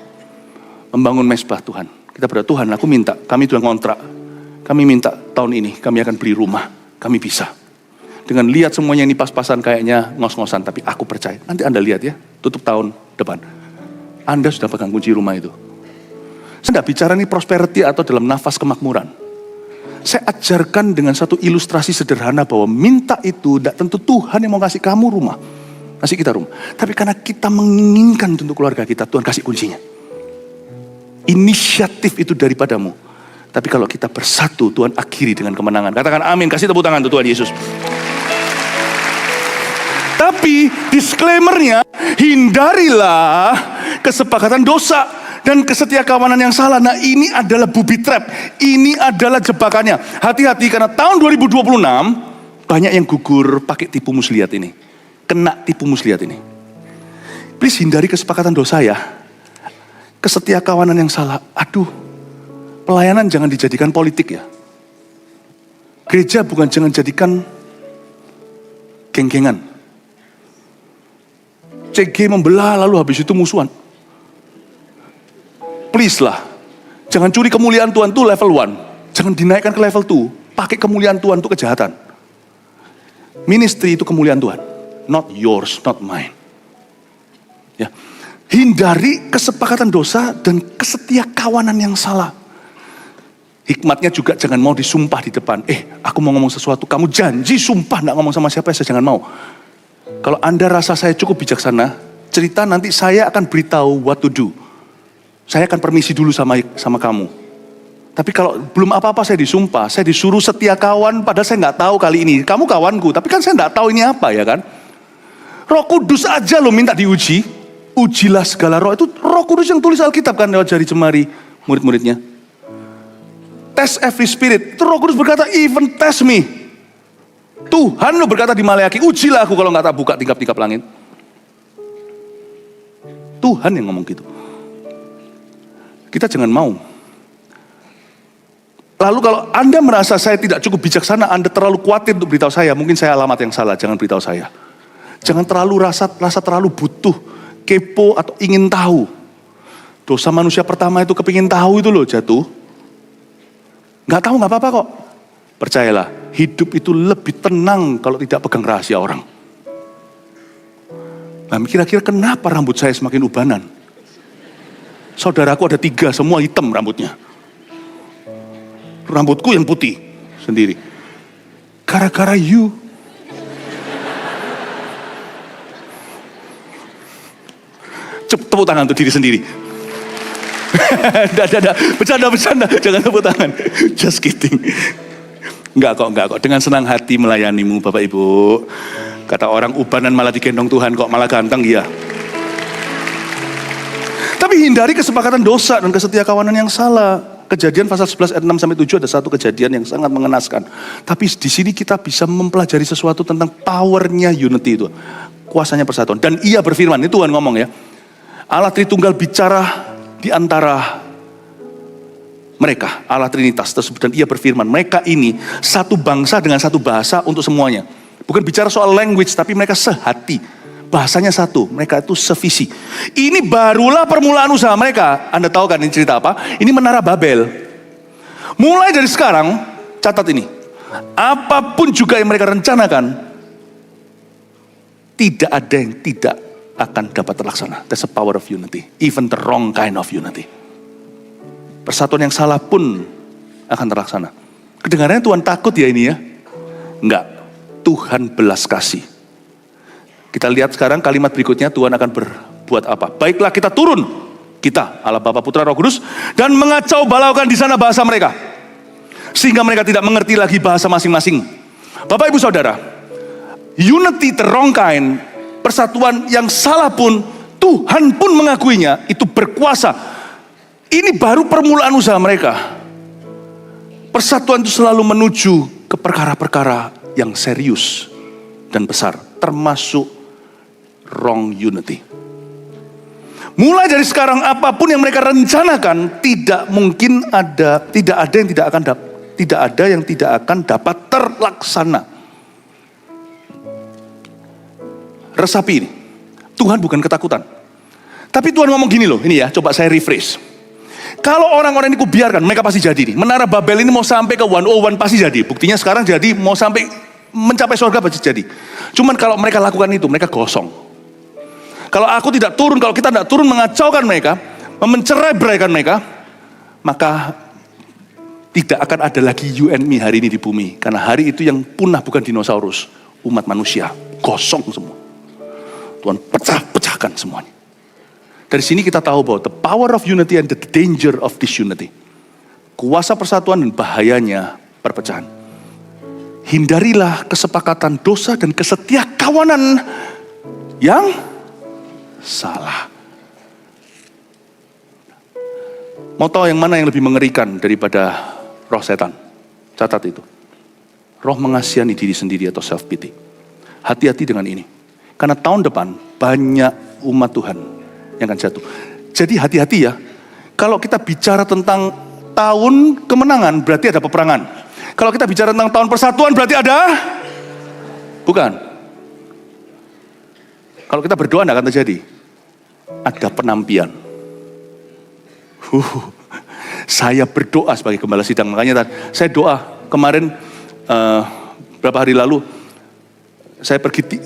Speaker 1: membangun mezbah Tuhan. Kita berdoa, Tuhan aku minta, kami Tuhan kontrak. Kami minta tahun ini, kami akan beli rumah. Kami bisa. Dengan lihat semuanya ini pas-pasan kayaknya ngos-ngosan. Tapi aku percaya. Nanti Anda lihat ya, tutup tahun depan. Anda sudah pegang kunci rumah itu. Saya tidak bicara ini prosperity atau dalam nafas kemakmuran. Saya ajarkan dengan satu ilustrasi sederhana bahwa minta itu tidak tentu Tuhan yang mau kasih kamu rumah. Kasih kita rumah. Tapi karena kita menginginkan untuk keluarga kita, Tuhan kasih kuncinya. Inisiatif itu daripadamu. Tapi kalau kita bersatu, Tuhan akhiri dengan kemenangan. Katakan amin, kasih tepuk tangan untuk Tuhan Yesus. Tapi disclaimer-nya, hindarilah kesepakatan dosa. dan kesetiakawanan yang salah. Nah, ini adalah booby trap. Ini adalah jebakannya. Hati-hati karena tahun 2026 banyak yang gugur pakai tipu muslihat ini. Kena tipu muslihat ini. Please hindari kesepakatan dosa ya. Kesetiakawanan yang salah. Aduh, pelayanan jangan dijadikan politik ya. Gereja bukan jangan jadikan geng-gengan. CG membelah lalu habis itu musuhan. Please lah. Jangan curi kemuliaan Tuhan itu level 1. Jangan dinaikkan ke level 2. Pakai kemuliaan Tuhan itu kejahatan. Ministry itu kemuliaan Tuhan. Not yours, not mine. Ya. Hindari kesepakatan dosa dan kesetiakawanan yang salah. Hikmatnya juga jangan mau disumpah di depan. Aku mau ngomong sesuatu, kamu janji sumpah gak ngomong sama siapa, saya jangan mau. Kalau Anda rasa saya cukup bijaksana, cerita nanti saya akan beritahu what to do. Saya akan permisi dulu sama kamu. Tapi kalau belum apa-apa saya disumpah, saya disuruh setia kawan, padahal saya nggak tahu kali ini. Kamu kawanku, tapi kan saya nggak tahu ini apa ya kan. Roh Kudus aja lo minta diuji. Ujilah segala roh. Itu Roh Kudus yang tulis Alkitab kan lewat jari jemari murid-muridnya. Test every spirit. Itu Roh Kudus berkata, even test me. Tuhan lo berkata di Maleaki, ujilah aku kalau nggak tak buka tingkap-tingkap langit. Tuhan yang ngomong gitu. Kita jangan mau. Lalu kalau Anda merasa saya tidak cukup bijaksana, Anda terlalu khawatir untuk beritahu saya, mungkin saya alamat yang salah, jangan beritahu saya. Jangan terlalu rasa terlalu butuh, kepo atau ingin tahu. Dosa manusia pertama itu kepingin tahu itu loh jatuh. Nggak tahu nggak apa-apa kok. Percayalah, hidup itu lebih tenang kalau tidak pegang rahasia orang. Nah, kira-kira kenapa rambut saya semakin ubanan? Saudaraku ada 3, semua hitam rambutnya. Rambutku yang putih sendiri. Gara-gara you. Tepuk tangan untuk diri sendiri. Bercanda, jangan tepuk tangan. Just kidding. Enggak kok. Dengan senang hati melayanimu Bapak Ibu. Kata orang ubanan malah digendong Tuhan kok malah ganteng ya. Tapi hindari kesepakatan dosa dan kesetiakawanan yang salah. Kejadian pasal 11 ayat 6 sampai 7 ada satu kejadian yang sangat mengenaskan. Tapi di sini kita bisa mempelajari sesuatu tentang powernya unity itu. Kuasanya persatuan. Dan ia berfirman, ini Tuhan ngomong ya. Allah Tritunggal bicara di antara mereka, Allah Trinitas tersebut. Dan ia berfirman, mereka ini satu bangsa dengan satu bahasa untuk semuanya. Bukan bicara soal language, tapi mereka sehati. Bahasanya satu, mereka itu sevisi. Ini barulah permulaan usaha mereka. Anda tahu kan ini cerita apa? Ini Menara Babel. Mulai dari sekarang, catat ini. Apapun juga yang mereka rencanakan, tidak ada yang tidak akan dapat terlaksana. That's the power of unity. Even the wrong kind of unity. Persatuan yang salah pun akan terlaksana. Kedengarannya Tuhan takut ya ini ya? Enggak. Tuhan belas kasih. Kita lihat sekarang kalimat berikutnya, Tuhan akan berbuat apa? Baiklah kita turun, kita, Allah Bapa Putra Roh Kudus, dan mengacau balaukan di sana bahasa mereka. Sehingga mereka tidak mengerti lagi bahasa masing-masing. Bapak Ibu Saudara, unity the wrong kind, persatuan yang salah pun, Tuhan pun mengakuinya, itu berkuasa. Ini baru permulaan usaha mereka. Persatuan itu selalu menuju ke perkara-perkara yang serius dan besar, termasuk wrong unity. Mulai dari sekarang apapun yang mereka rencanakan tidak ada yang tidak akan dapat terlaksana. Resapi ini. Tuhan bukan ketakutan. Tapi Tuhan ngomong gini loh, ini ya, coba saya rephrase. Kalau orang-orang ini kubiarkan, mereka pasti jadi nih. Menara Babel ini mau sampai ke 101 pasti jadi. Buktinya sekarang jadi, mau sampai mencapai surga pasti jadi. Cuman kalau mereka lakukan itu, mereka gosong. Kalau aku tidak turun, kalau kita tidak turun mengacaukan mereka, mencerai-beraikan mereka, maka tidak akan ada lagi you and me hari ini di bumi. Karena hari itu yang punah bukan dinosaurus, umat manusia, gosong semua. Tuhan pecah-pecahkan semuanya. Dari sini kita tahu bahwa the power of unity and the danger of disunity. Kuasa persatuan dan bahayanya perpecahan. Hindarilah kesepakatan dosa dan kesetiakawanan yang salah. Mau tahu yang mana yang lebih mengerikan daripada roh setan? Catat itu. Roh mengasihani diri sendiri atau self pity. Hati-hati dengan ini. Karena tahun depan banyak umat Tuhan yang akan jatuh. Jadi hati-hati ya. Kalau kita bicara tentang tahun kemenangan berarti ada peperangan. Kalau kita bicara tentang tahun persatuan berarti ada? Bukan. Kalau kita berdoa tidak akan terjadi. Ada penampian. Saya berdoa sebagai gembala sidang. Makanya saya doa kemarin beberapa hari lalu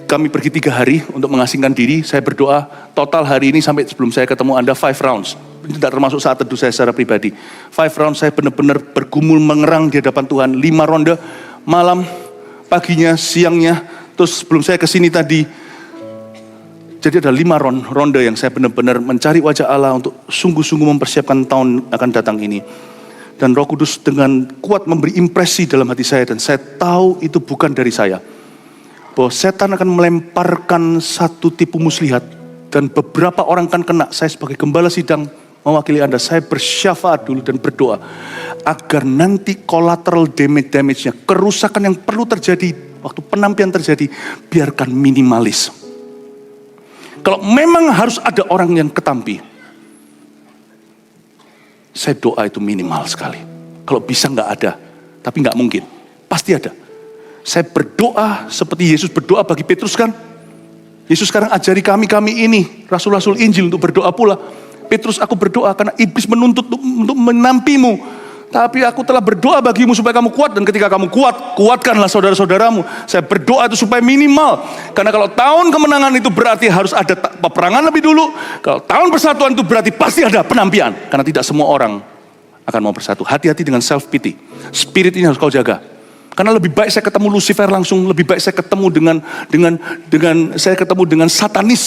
Speaker 1: kami pergi 3 hari untuk mengasingkan diri. Saya berdoa total hari ini sampai sebelum saya ketemu Anda 5 rounds. Ini tidak termasuk saat teduh saya secara pribadi. 5 rounds saya benar-benar bergumul mengerang di hadapan Tuhan. 5 ronde malam, paginya, siangnya. Terus sebelum saya kesini tadi, jadi ada 5 ronde yang saya benar-benar mencari wajah Allah untuk sungguh-sungguh mempersiapkan tahun akan datang ini. Dan Roh Kudus dengan kuat memberi impresi dalam hati saya. Dan saya tahu itu bukan dari saya. Bahwa setan akan melemparkan satu tipu muslihat. Dan beberapa orang akan kena. Saya sebagai gembala sidang mewakili Anda. Saya bersyafaat dulu dan berdoa. Agar nanti collateral damage-nya, kerusakan yang perlu terjadi waktu penampian terjadi, biarkan minimalis. Kalau memang harus ada orang yang ketampi, saya doa itu minimal sekali. Kalau bisa nggak ada, tapi nggak mungkin, pasti ada. Saya berdoa seperti Yesus berdoa bagi Petrus kan. Yesus sekarang ajari kami ini, rasul-rasul Injil untuk berdoa pula. Petrus, aku berdoa karena iblis menuntut untuk menampimu. Tapi aku telah berdoa bagimu supaya kamu kuat. Dan ketika kamu kuat, kuatkanlah saudara-saudaramu. Saya berdoa itu supaya minimal. Karena kalau tahun kemenangan itu berarti harus ada peperangan lebih dulu. Kalau tahun persatuan itu berarti pasti ada penampian. Karena tidak semua orang akan mau bersatu. Hati-hati dengan self pity. Spirit ini harus kau jaga. Karena lebih baik saya ketemu Lucifer langsung. Lebih baik saya ketemu dengan satanis.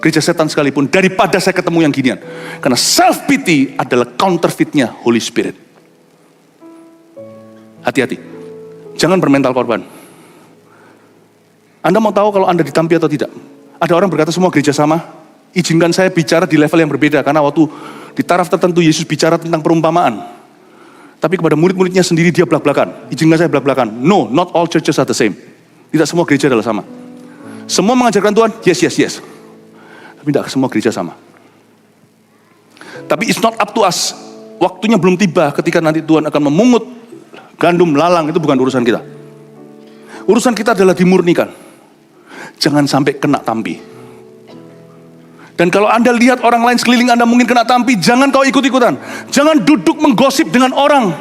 Speaker 1: Gereja setan sekalipun. Daripada saya ketemu yang ginian. Karena self pity adalah counterfeitnya Holy Spirit. Hati-hati, jangan bermental korban. Anda mau tahu kalau Anda ditampi atau tidak? Ada orang berkata semua gereja sama. Izinkan saya bicara di level yang berbeda. Karena waktu di taraf tertentu Yesus bicara tentang perumpamaan. Tapi kepada murid-muridnya sendiri dia belak-belakan. Izinkan saya belak-belakan. No, not all churches are the same. Tidak semua gereja adalah sama. Semua mengajarkan Tuhan, yes. Tapi tidak semua gereja sama. Tapi it's not up to us. Waktunya belum tiba ketika nanti Tuhan akan memungut gandum, lalang, itu bukan urusan kita. Urusan kita adalah dimurnikan. Jangan sampai kena tampi. Dan kalau Anda lihat orang lain sekeliling Anda mungkin kena tampi, jangan kau ikut-ikutan. Jangan duduk menggosip dengan orang.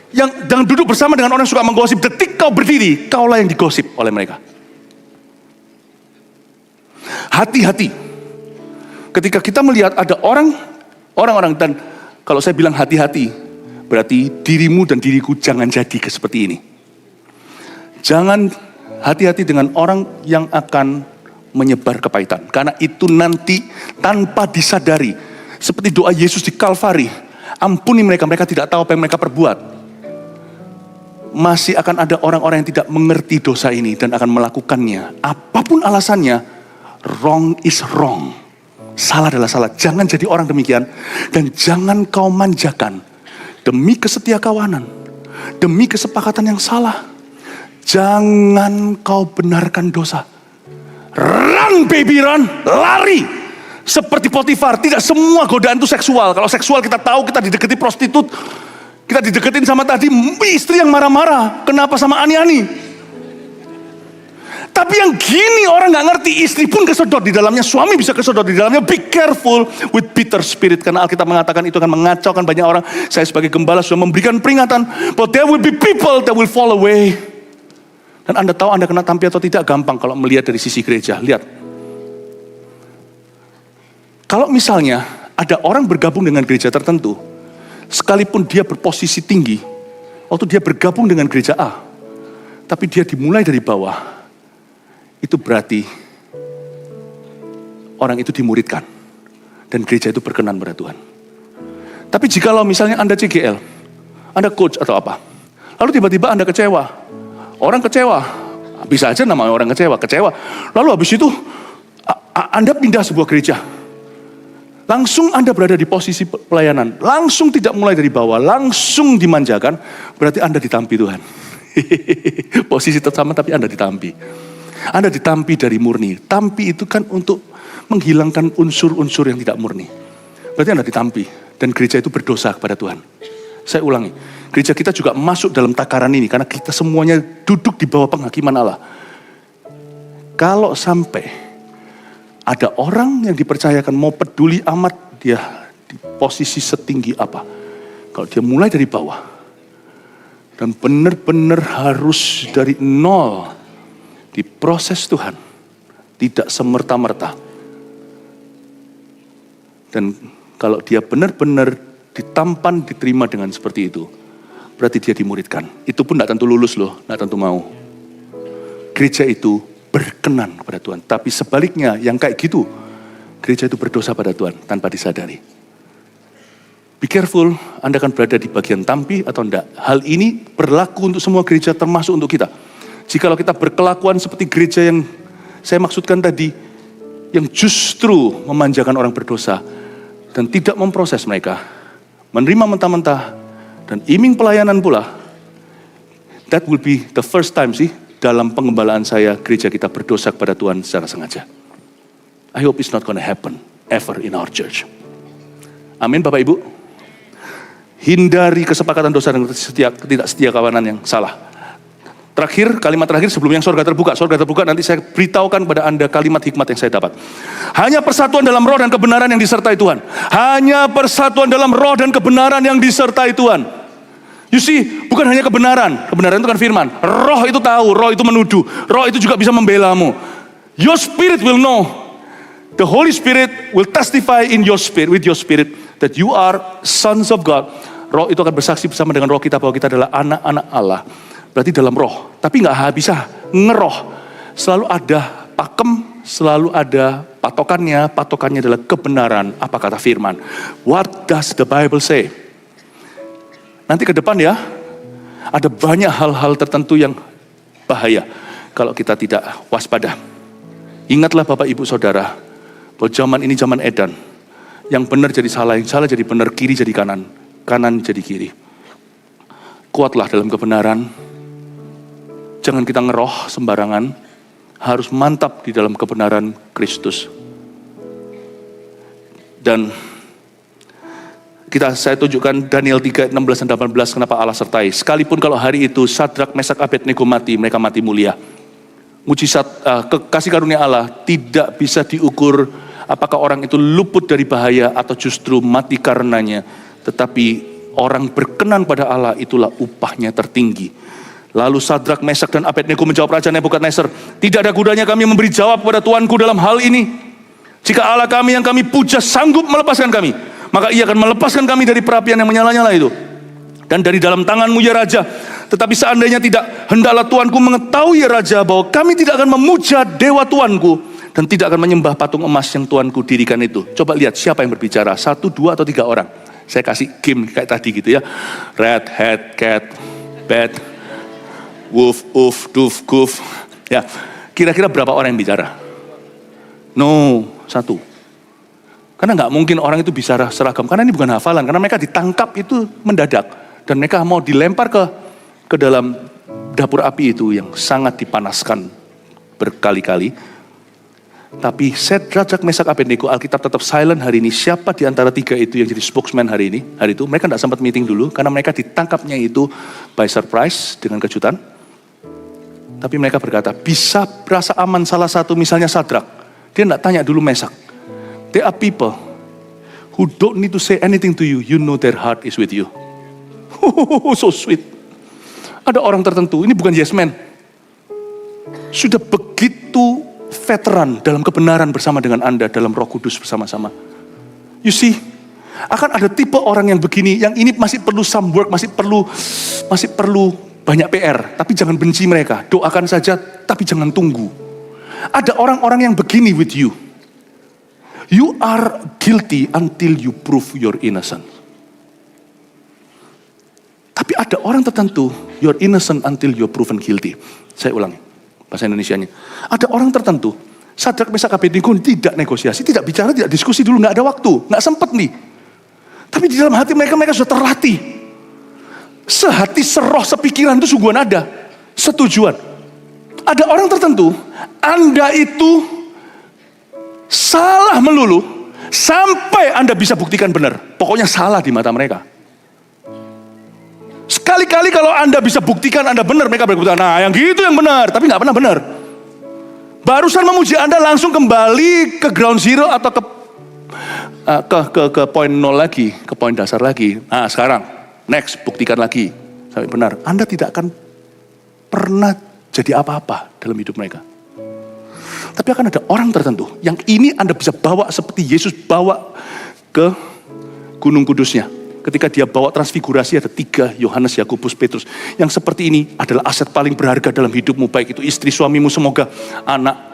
Speaker 1: Jangan duduk bersama dengan orang yang suka menggosip. Detik kau berdiri, kaulah yang digosip oleh mereka. Hati-hati. Ketika kita melihat ada orang-orang, dan kalau saya bilang hati-hati, berarti dirimu dan diriku jangan jadi seperti ini. Jangan hati-hati dengan orang yang akan menyebar kepahitan. Karena itu nanti tanpa disadari. Seperti doa Yesus di Kalvari. Ampuni mereka, mereka tidak tahu apa yang mereka perbuat. Masih akan ada orang-orang yang tidak mengerti dosa ini dan akan melakukannya. Apapun alasannya, wrong is wrong. Salah adalah salah. Jangan jadi orang demikian. Dan jangan kau manjakan. Demi kesetia kawanan, demi kesepakatan yang salah, jangan kau benarkan dosa. Run baby run, lari. Seperti Potifar, tidak semua godaan itu seksual. Kalau seksual kita tahu kita didekati prostitut, kita dideketin sama tadi istri yang marah-marah. Kenapa sama ani-ani? Tapi yang gini orang gak ngerti, istri pun kesedot di dalamnya, suami bisa kesedot di dalamnya. Be careful with bitter spirit. Karena Alkitab mengatakan itu akan mengacaukan banyak orang. Saya sebagai gembala sudah memberikan peringatan. But there will be people that will fall away. Dan Anda tahu Anda kena tampi atau tidak gampang kalau melihat dari sisi gereja. Lihat. Kalau misalnya ada orang bergabung dengan gereja tertentu, sekalipun dia berposisi tinggi, waktu dia bergabung dengan gereja A, tapi dia dimulai dari bawah, itu berarti orang itu dimuridkan. Dan gereja itu berkenan pada Tuhan. Tapi jikalau misalnya Anda CGL, Anda coach atau apa, lalu tiba-tiba Anda kecewa. Orang kecewa, bisa aja namanya orang kecewa. Lalu habis itu Anda pindah sebuah gereja. langsung Anda berada di posisi pelayanan, langsung tidak mulai dari bawah, langsung dimanjakan, berarti Anda ditampi Tuhan. Posisi tetap sama tapi Anda ditampi. Anda ditampi dari murni. Tampi itu kan untuk menghilangkan unsur-unsur yang tidak murni. Berarti Anda ditampi. Dan gereja itu berdosa kepada Tuhan. Saya ulangi, gereja kita juga masuk dalam takaran ini, karena kita semuanya duduk di bawah penghakiman Allah. Kalau sampai ada orang yang dipercayakan mau peduli amat dia di posisi setinggi apa, kalau dia mulai dari bawah, dan benar-benar harus dari nol, diproses Tuhan, tidak semerta-merta. Dan kalau dia benar-benar ditampan, diterima dengan seperti itu, berarti dia dimuridkan. Itu pun tidak tentu lulus loh, tidak tentu mau. Gereja itu berkenan kepada Tuhan. Tapi sebaliknya, yang kayak gitu, gereja itu berdosa pada Tuhan tanpa disadari. Be careful, Anda akan berada di bagian tampi atau enggak. Hal ini berlaku untuk semua gereja, termasuk untuk kita. Jikalau kita berkelakuan seperti gereja yang saya maksudkan tadi, yang justru memanjakan orang berdosa, dan tidak memproses mereka, menerima mentah-mentah, dan iming pelayanan pula, that will be the first time dalam pengembalaan saya, gereja kita berdosa kepada Tuhan secara sengaja. I hope it's not gonna happen ever in our church. Amin Bapak Ibu. Hindari kesepakatan dosa dan ketidaksetia kawanan yang salah. Terakhir, kalimat terakhir sebelum yang surga terbuka nanti saya beritahukan kepada Anda kalimat hikmat yang saya dapat. Hanya persatuan dalam roh dan kebenaran yang disertai Tuhan. Hanya persatuan dalam roh dan kebenaran yang disertai Tuhan. You see, bukan hanya kebenaran. Kebenaran itu kan firman. Roh itu tahu, roh itu menuduh. Roh itu juga bisa membelamu. Your spirit will know. The Holy Spirit will testify in your spirit, with your spirit, that you are sons of God. Roh itu akan bersaksi bersama dengan roh kita bahwa kita adalah anak-anak Allah. Berarti dalam roh, tapi nggak bisa ngeroh. Selalu ada pakem, selalu ada patokannya adalah kebenaran, apa kata firman. What does the Bible say? Nanti ke depan ya, ada banyak hal-hal tertentu yang bahaya kalau kita tidak waspada. Ingatlah Bapak Ibu Saudara, bahwa zaman ini zaman edan. Yang benar jadi salah, yang salah jadi benar, kiri jadi kanan, kanan jadi kiri. Kuatlah dalam kebenaran. Jangan kita ngeroh sembarangan, harus mantap di dalam kebenaran Kristus. Dan saya tunjukkan Daniel 3, 16 dan 18, kenapa Allah sertai. Sekalipun kalau hari itu Sadrak, Mesak, Abednego mati, mereka mati mulia. Mujizat, kasih karunia Allah tidak bisa diukur apakah orang itu luput dari bahaya atau justru mati karenanya. Tetapi orang berkenan pada Allah itulah upahnya tertinggi. Lalu Sadrak, Mesak, dan Abednego menjawab Raja Nebukadnezar, tidak ada gunanya kami memberi jawab kepada Tuanku dalam hal ini. Jika Allah kami yang kami puja sanggup melepaskan kami, maka ia akan melepaskan kami dari perapian yang menyala-nyala itu. Dan dari dalam tanganmu ya Raja. Tetapi seandainya tidak, hendaklah Tuanku mengetahui ya Raja, bahwa kami tidak akan memuja dewa Tuanku, dan tidak akan menyembah patung emas yang Tuanku dirikan itu. Coba lihat siapa yang berbicara, 1, 2, atau 3 orang. Saya kasih game kayak tadi gitu ya. Red, hat, cat, bat, woof, uf, duf, guf. Ya, kira-kira berapa orang yang bicara? No, 1. Karena nggak mungkin orang itu bisa seragam. Karena ini bukan hafalan. Karena mereka ditangkap itu mendadak. Dan mereka mau dilempar ke dalam dapur api itu yang sangat dipanaskan berkali-kali. Tapi Sadrak, Mesak, Abednego, Alkitab tetap silent hari ini. Siapa di antara 3 itu yang jadi spokesman hari ini? Hari itu mereka nggak sempat meeting dulu. Karena mereka ditangkapnya itu by surprise dengan kejutan. Tapi mereka berkata, bisa berasa aman salah satu misalnya Sadrak. Dia tidak tanya dulu Mesak. There are people who don't need to say anything to you. You know their heart is with you. So sweet. Ada orang tertentu, ini bukan yes man. Sudah begitu veteran dalam kebenaran bersama dengan Anda, dalam Roh Kudus bersama-sama. You see, akan ada tipe orang yang begini, yang ini masih perlu some work, masih perlu banyak PR, tapi jangan benci mereka. Doakan saja, tapi jangan tunggu. Ada orang-orang yang begini with you. You are guilty until you prove your innocent. Tapi ada orang tertentu, you're innocent until you're proven guilty. Saya ulangi, bahasa Indonesianya. Ada orang tertentu, Sadrak, Mesak, Abednego tidak negosiasi, tidak bicara, tidak diskusi dulu, nggak ada waktu, nggak sempet nih. Tapi di dalam hati mereka sudah terlatih. Sehati, seroh, sepikiran itu sungguhan ada. Setujuan. Ada orang tertentu, Anda itu salah melulu, sampai Anda bisa buktikan benar. Pokoknya salah di mata mereka. Sekali-kali kalau Anda bisa buktikan Anda benar, mereka berkata, nah yang gitu yang benar, tapi nggak pernah benar. Barusan memuji Anda langsung kembali ke ground zero atau ke poin nol lagi, ke poin dasar lagi. Nah sekarang, next, buktikan lagi sampai benar. Anda tidak akan pernah jadi apa-apa dalam hidup mereka. Tapi akan ada orang tertentu yang ini Anda bisa bawa seperti Yesus bawa ke Gunung Kudusnya. Ketika dia bawa transfigurasi ada 3, Yohanes, Yakobus, Petrus. Yang seperti ini adalah aset paling berharga dalam hidupmu. Baik itu istri, suamimu, semoga anak,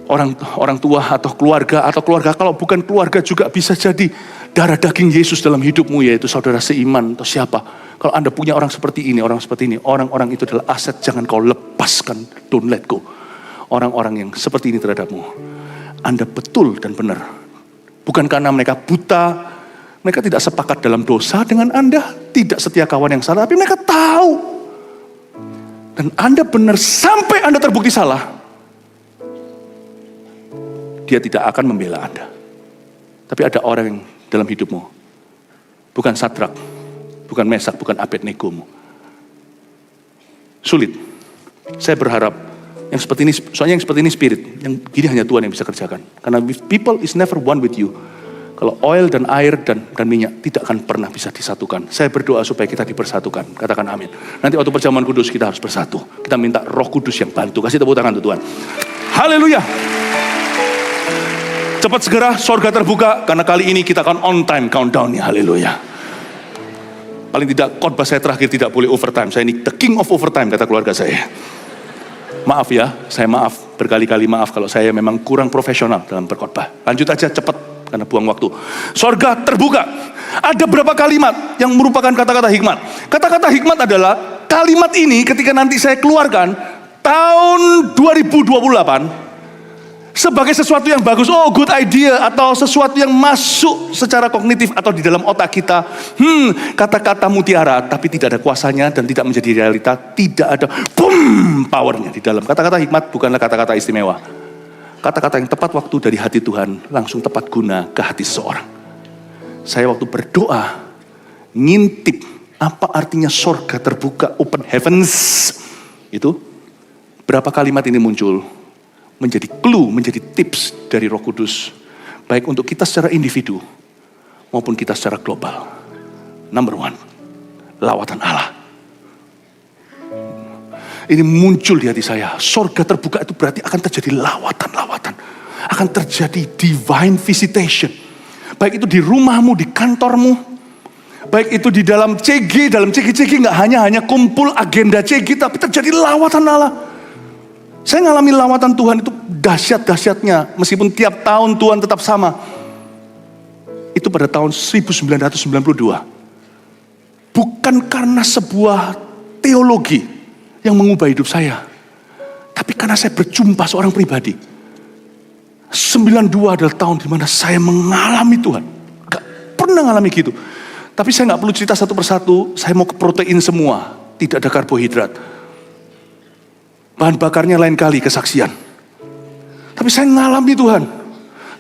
Speaker 1: orang tua atau keluarga. Kalau bukan keluarga juga bisa jadi darah daging Yesus dalam hidupmu, yaitu saudara seiman atau siapa. Kalau Anda punya orang seperti ini, orang-orang itu adalah aset, jangan kau lepaskan, don't let go. Orang-orang yang seperti ini terhadapmu. Anda betul dan benar. Bukan karena mereka buta, mereka tidak sepakat dalam dosa dengan Anda, tidak setia kawan yang salah, tapi mereka tahu. Dan Anda benar sampai Anda terbukti salah, dia tidak akan membela Anda. Tapi ada orang yang dalam hidupmu, bukan Sadrak, bukan Mesak, bukan Abednego-mu. Sulit. Saya berharap yang seperti ini, soalnya yang seperti ini spirit, yang gini hanya Tuhan yang bisa kerjakan. Karena with people is never one with you. Kalau oil dan air dan minyak tidak akan pernah bisa disatukan. Saya berdoa supaya kita dipersatukan. Katakan amin. Nanti waktu perjamuan kudus kita harus bersatu. Kita minta Roh Kudus yang bantu. Kasih tepuk tangan untuk Tuhan. Haleluya. Cepat segera sorga terbuka. Karena kali ini kita akan on time countdown-nya. Haleluya. Paling tidak khotbah saya terakhir tidak boleh overtime. Saya ini the king of overtime kata keluarga saya. Maaf ya, saya maaf. Berkali-kali maaf kalau saya memang kurang profesional dalam berkhotbah. Lanjut aja cepat. Karena buang waktu. Sorga terbuka. Ada berapa kalimat yang merupakan kata-kata hikmat. Kata-kata hikmat adalah kalimat ini ketika nanti saya keluarkan tahun 2028 sebagai sesuatu yang bagus. Oh, good idea, atau sesuatu yang masuk secara kognitif atau di dalam otak kita. Kata-kata mutiara tapi tidak ada kuasanya dan tidak menjadi realita. Tidak ada powernya di dalam. Kata-kata hikmat bukanlah kata-kata istimewa. Kata-kata yang tepat waktu dari hati Tuhan langsung tepat guna ke hati seseorang. Saya waktu berdoa ngintip apa artinya sorga terbuka, open heavens, itu berapa kalimat ini muncul menjadi clue, menjadi tips dari Roh Kudus, baik untuk kita secara individu maupun kita secara global. Number 1, lawatan Allah. Ini muncul di hati saya. Sorga terbuka itu berarti akan terjadi lawatan-lawatan. Akan terjadi divine visitation. Baik itu di rumahmu, di kantormu. Baik itu di dalam CG. Dalam CG gak hanya kumpul agenda CG. Tapi terjadi lawatan Allah. Saya ngalami lawatan Tuhan itu dahsyat-dahsyatnya. Meskipun tiap tahun Tuhan tetap sama. Itu pada tahun 1992. Bukan karena sebuah teologi yang mengubah hidup saya. Tapi karena saya berjumpa seorang pribadi. 92 adalah tahun di mana saya mengalami Tuhan. Gak pernah ngalami gitu. Tapi saya gak perlu cerita satu persatu. Saya mau ke protein semua. Tidak ada karbohidrat. Bahan bakarnya lain kali kesaksian. Tapi saya ngalami Tuhan.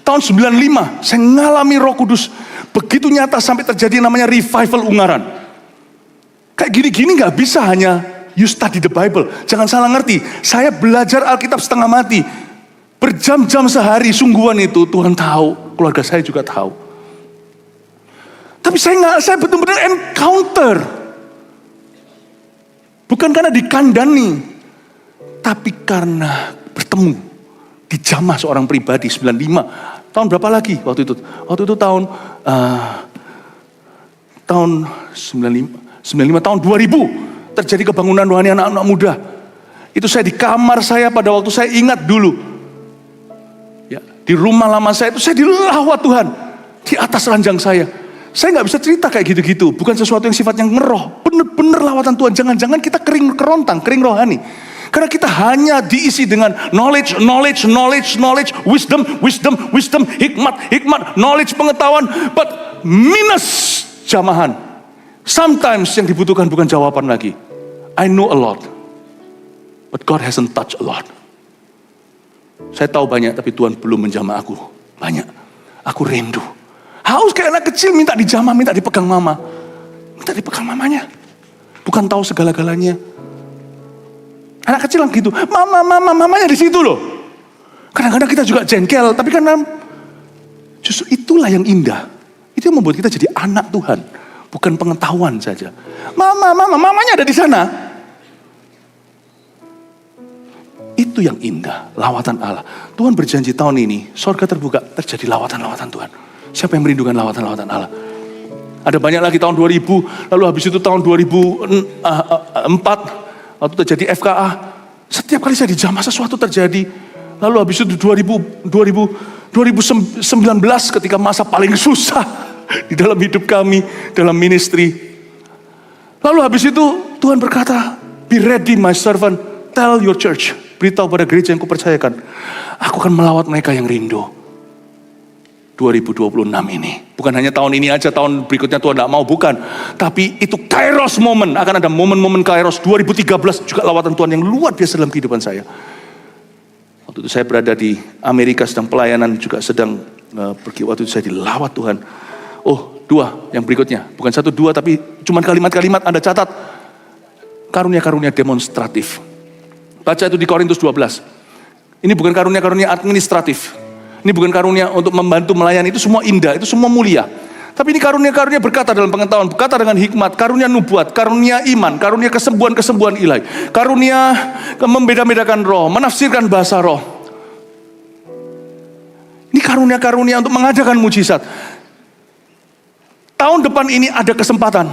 Speaker 1: Tahun 95 saya ngalami Roh Kudus. Begitu nyata sampai terjadi namanya revival Ungaran. Kayak gini-gini gak bisa hanya you study the Bible. Jangan salah ngerti. Saya belajar Alkitab setengah mati. Berjam-jam sehari sungguhan itu. Tuhan tahu. Keluarga saya juga tahu. Tapi saya betul-betul encounter. Bukan karena dikandani. Tapi karena bertemu. Dijamah seorang pribadi 95. Tahun berapa lagi waktu itu? Waktu itu tahun 95 tahun 2000. Terjadi kebangunan rohani anak-anak muda. Itu saya di kamar saya pada waktu saya ingat dulu. Ya, di rumah lama saya itu saya dilawat Tuhan. Di atas ranjang saya. Saya gak bisa cerita kayak gitu-gitu. Bukan sesuatu yang sifatnya ngeroh. Bener-bener lawatan Tuhan. Jangan-jangan kita kering kerontang, kering rohani. Karena kita hanya diisi dengan knowledge, wisdom, hikmat, knowledge, pengetahuan, but minus jamahan. Sometimes yang dibutuhkan bukan jawaban lagi. I know a lot, but God hasn't touched a lot. Saya tahu banyak, tapi Tuhan belum menjamah aku banyak. Aku rindu. Haus kayak anak kecil minta dijamah, minta dipegang mama. Minta dipegang mamanya. Bukan tahu segala-galanya. Anak kecil yang gitu, mamanya di situ loh. Kadang-kadang kita juga jengkel, tapi karena justru itulah yang indah. Itu yang membuat kita jadi anak Tuhan, bukan pengetahuan saja. Mamanya ada di sana. Itu yang indah, lawatan Allah. Tuhan berjanji tahun ini, sorga terbuka, terjadi lawatan-lawatan Tuhan. Siapa yang merindukan lawatan-lawatan Allah? Ada banyak lagi tahun 2000, lalu habis itu tahun 2004, waktu terjadi FKA. Setiap kali saya dijamah sesuatu terjadi. Lalu habis itu 2019 ketika masa paling susah di dalam hidup kami, dalam ministry. Lalu habis itu Tuhan berkata, be ready my servant, tell your church. Beritahu pada gereja yang kupercayakan, aku akan melawat mereka yang rindu. 2026 ini. Bukan hanya tahun ini aja, tahun berikutnya Tuhan tidak mau, bukan. Tapi itu kairos moment, akan ada momen-momen kairos. 2013 juga lawatan Tuhan yang luar biasa dalam kehidupan saya. Waktu itu saya berada di Amerika, sedang pelayanan, juga sedang pergi. Waktu itu saya dilawat Tuhan. Oh, 2 yang berikutnya. Bukan 1, 2, tapi cuma kalimat-kalimat Anda catat. Karunia-karunia demonstratif. Baca itu di Korintus 12. Ini bukan karunia-karunia administratif. Ini bukan karunia untuk membantu melayani. Itu semua indah, itu semua mulia. Tapi ini karunia-karunia berkata dalam pengetahuan, berkata dengan hikmat, karunia nubuat, karunia iman, karunia kesembuhan-kesembuhan ilahi, karunia membeda-bedakan roh, menafsirkan bahasa roh. Ini karunia-karunia untuk mengadakan mujizat. Tahun depan ini ada kesempatan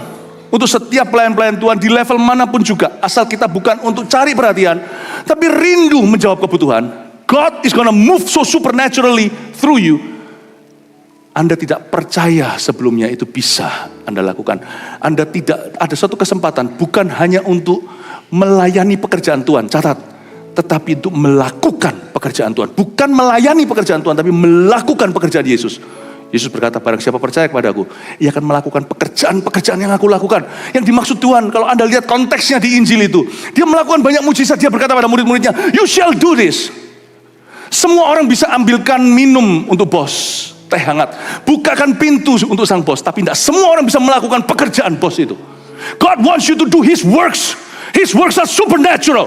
Speaker 1: untuk setiap pelayan-pelayan Tuhan di level manapun juga, asal kita bukan untuk cari perhatian, tapi rindu menjawab kebutuhan. God is gonna move so supernaturally through you. Anda tidak percaya sebelumnya itu bisa Anda lakukan. Anda tidak ada suatu kesempatan, bukan hanya untuk melayani pekerjaan Tuhan, catat, tetapi untuk melakukan pekerjaan Tuhan. Bukan melayani pekerjaan Tuhan, tapi melakukan pekerjaan Yesus. Yesus berkata, barang siapa percaya kepada aku, ia akan melakukan pekerjaan-pekerjaan yang aku lakukan. Yang dimaksud Tuhan, kalau Anda lihat konteksnya di Injil itu, dia melakukan banyak mujizat. Dia berkata pada murid-muridnya, you shall do this. Semua orang bisa ambilkan minum untuk bos, teh hangat. Bukakan pintu untuk sang bos, tapi tidak semua orang bisa melakukan pekerjaan bos itu. God wants you to do His works. His works are supernatural.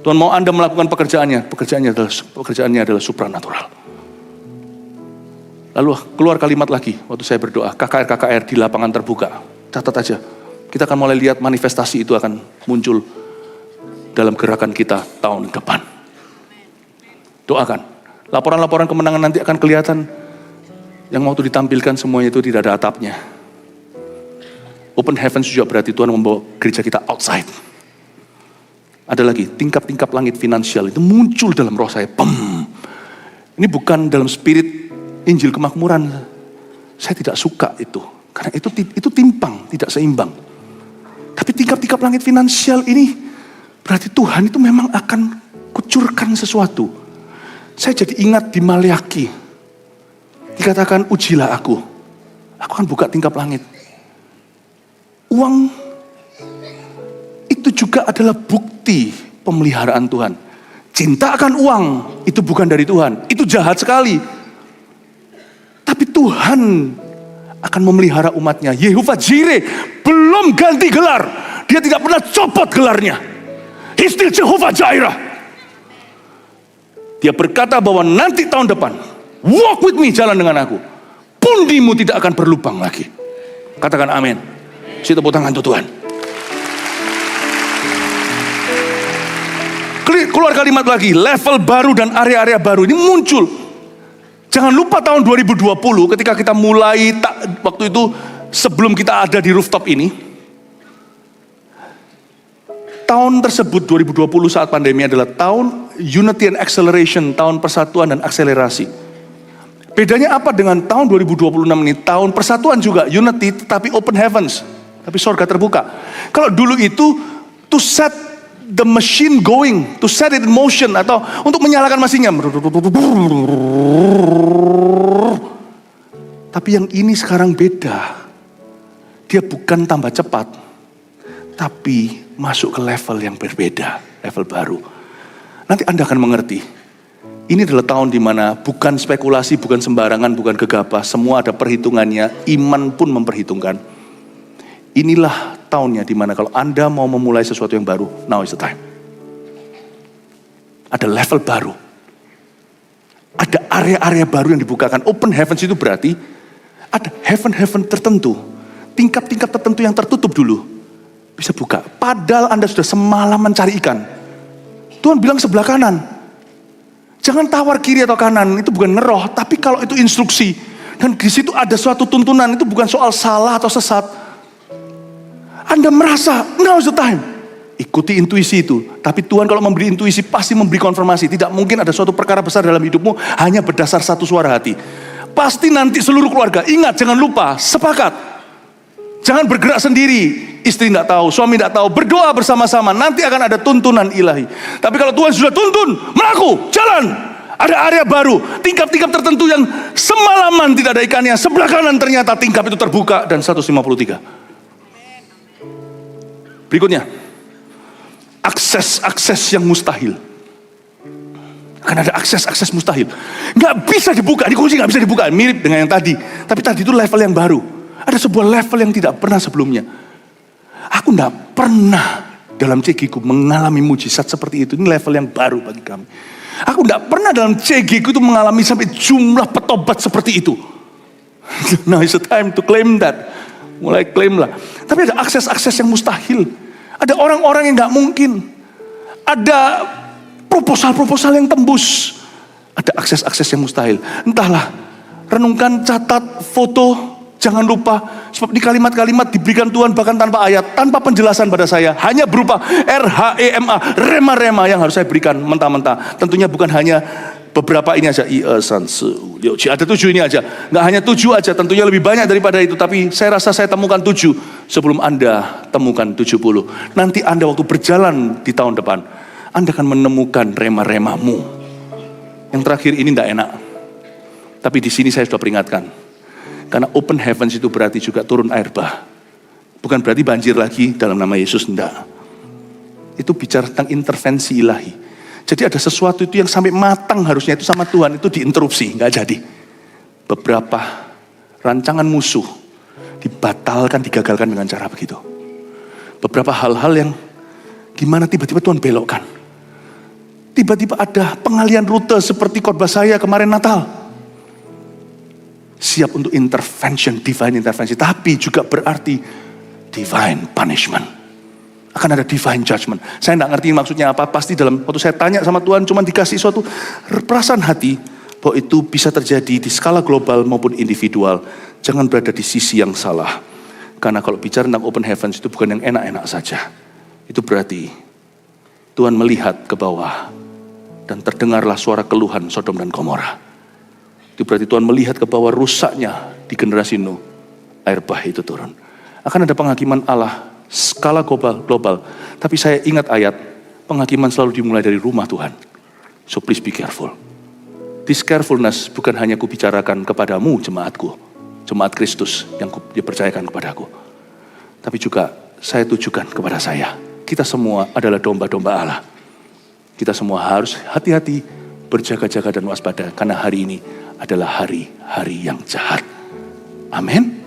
Speaker 1: Tuhan mau Anda melakukan pekerjaannya. Pekerjaannya adalah supranatural. Lalu keluar kalimat lagi waktu saya berdoa, KKR di lapangan terbuka. Catat aja, kita akan mulai lihat manifestasi itu akan muncul dalam gerakan kita tahun depan. Doakan, laporan-laporan kemenangan nanti akan kelihatan. Yang waktu ditampilkan semuanya itu tidak ada atapnya. Open heavens juga berarti Tuhan membawa gereja kita outside. Ada lagi, tingkap-tingkap langit finansial itu muncul dalam roh saya. Ini bukan dalam spirit Injil kemakmuran. Saya tidak suka itu. Karena itu timpang, tidak seimbang. Tapi tingkap-tingkap langit finansial ini berarti Tuhan itu memang akan kucurkan sesuatu. Saya jadi ingat di Maleaki. Dikatakan, ujilah aku. Aku akan buka tingkap langit. Uang itu juga adalah bukti pemeliharaan Tuhan. Cinta akan uang itu bukan dari Tuhan. Itu jahat sekali. Tapi Tuhan akan memelihara umatnya. Yehovah Jireh belum ganti gelar. Dia tidak pernah copot gelarnya. He's still Jehovah Jireh. Dia berkata bahwa nanti tahun depan, walk with me, jalan dengan aku. Pundimu tidak akan berlubang lagi. Katakan amin. Saya tepuk tangan untuk Tuhan. Keluar kalimat lagi, level baru dan area-area baru ini muncul. Jangan lupa tahun 2020 ketika kita mulai, waktu itu sebelum kita ada di rooftop ini. Tahun tersebut 2020 saat pandemi adalah tahun Unity and Acceleration, tahun persatuan dan akselerasi. Bedanya apa dengan tahun 2026 ini? Tahun persatuan juga, Unity, tetapi open heavens, tapi sorga terbuka. Kalau dulu itu to set the machine going to set it in motion, atau untuk menyalakan mesinnya. Tapi yang ini sekarang beda. Dia bukan tambah cepat, tapi masuk ke level yang berbeda, level baru. Nanti Anda akan mengerti. Ini adalah tahun di mana bukan spekulasi, bukan sembarangan, bukan gegabah. Semua ada perhitungannya, iman pun memperhitungkan. Inilah tahunnya di mana kalau Anda mau memulai sesuatu yang baru, now is the time. Ada level baru. Ada area-area baru yang dibukakan. Open heavens itu berarti ada heaven-heaven tertentu. Tingkap-tingkap tertentu yang tertutup dulu bisa buka. Padahal Anda sudah semalam mencari ikan. Tuhan bilang sebelah kanan. Jangan tawar kiri atau kanan, itu bukan ngeroh, tapi kalau itu instruksi. Dan di situ ada suatu tuntunan, itu bukan soal salah atau sesat. Anda merasa, now is the time. Ikuti intuisi itu. Tapi Tuhan kalau memberi intuisi pasti memberi konfirmasi. Tidak mungkin ada suatu perkara besar dalam hidupmu hanya berdasar satu suara hati. Pasti nanti seluruh keluarga, ingat jangan lupa, sepakat. Jangan bergerak sendiri. Istri tidak tahu, suami tidak tahu. Berdoa bersama-sama, nanti akan ada tuntunan ilahi. Tapi kalau Tuhan sudah tuntun, melaku, jalan. Ada area baru, tingkap-tingkap tertentu yang semalaman tidak ada ikannya. Sebelah kanan ternyata tingkap itu terbuka dan 153. Berikutnya, akses yang mustahil. Akan ada akses mustahil. Nggak bisa dibuka, dikunci nggak bisa dibuka. Mirip dengan yang tadi. Tapi tadi itu level yang baru. Ada sebuah level yang tidak pernah sebelumnya. Aku nggak pernah dalam CG ku mengalami mujizat seperti itu. Ini level yang baru bagi kami. Aku nggak pernah dalam CG ku itu mengalami sampai jumlah petobat seperti itu. Now is the time to claim that. Mulai klaim lah. Tapi ada akses yang mustahil. Ada orang-orang yang nggak mungkin. Ada proposal yang tembus. Ada akses yang mustahil. Entahlah. Renungkan, catat, foto. Jangan lupa, sebab di kalimat-kalimat diberikan Tuhan bahkan tanpa ayat, tanpa penjelasan pada saya. Hanya berupa RHEMA, rema-rema yang harus saya berikan mentah-mentah. Tentunya bukan hanya beberapa ini aja. Ada 7 ini aja. Nggak hanya 7 aja, tentunya lebih banyak daripada itu. Tapi saya rasa saya temukan 7 sebelum Anda temukan 70. Nanti Anda waktu berjalan di tahun depan, Anda akan menemukan rema-remamu. Yang terakhir ini nggak enak. Tapi di sini saya sudah peringatkan. Karena open heavens itu berarti juga turun air bah. Bukan berarti banjir lagi dalam nama Yesus, enggak. Itu bicara tentang intervensi ilahi. Jadi ada sesuatu itu yang sampai matang harusnya itu sama Tuhan, itu diinterupsi, enggak jadi. Beberapa rancangan musuh dibatalkan, digagalkan dengan cara begitu. Beberapa hal-hal yang gimana tiba-tiba Tuhan belokkan. Tiba-tiba ada pengalian rute seperti khotbah saya kemarin Natal. Siap untuk intervention, divine intervensi. Tapi juga berarti divine punishment. Akan ada divine judgment. Saya tidak ngerti maksudnya apa. Pasti dalam waktu saya tanya sama Tuhan, cuma dikasih suatu perasaan hati bahwa itu bisa terjadi di skala global maupun individual. Jangan berada di sisi yang salah. Karena kalau bicara tentang open heavens itu bukan yang enak-enak saja. Itu berarti Tuhan melihat ke bawah dan terdengarlah suara keluhan Sodom dan Gomora. Itu berarti Tuhan melihat ke bawah rusaknya di generasi Nuh. Air bah itu turun. Akan ada penghakiman Allah skala global. Tapi saya ingat ayat, penghakiman selalu dimulai dari rumah Tuhan. So please be careful. This carefulness bukan hanya kubicarakan kepadamu jemaatku. Jemaat Kristus yang dipercayakan kepadaku. Tapi juga saya tujukan kepada saya. Kita semua adalah domba-domba Allah. Kita semua harus hati-hati, berjaga-jaga dan waspada. Karena hari ini adalah hari-hari yang jahat. Amin.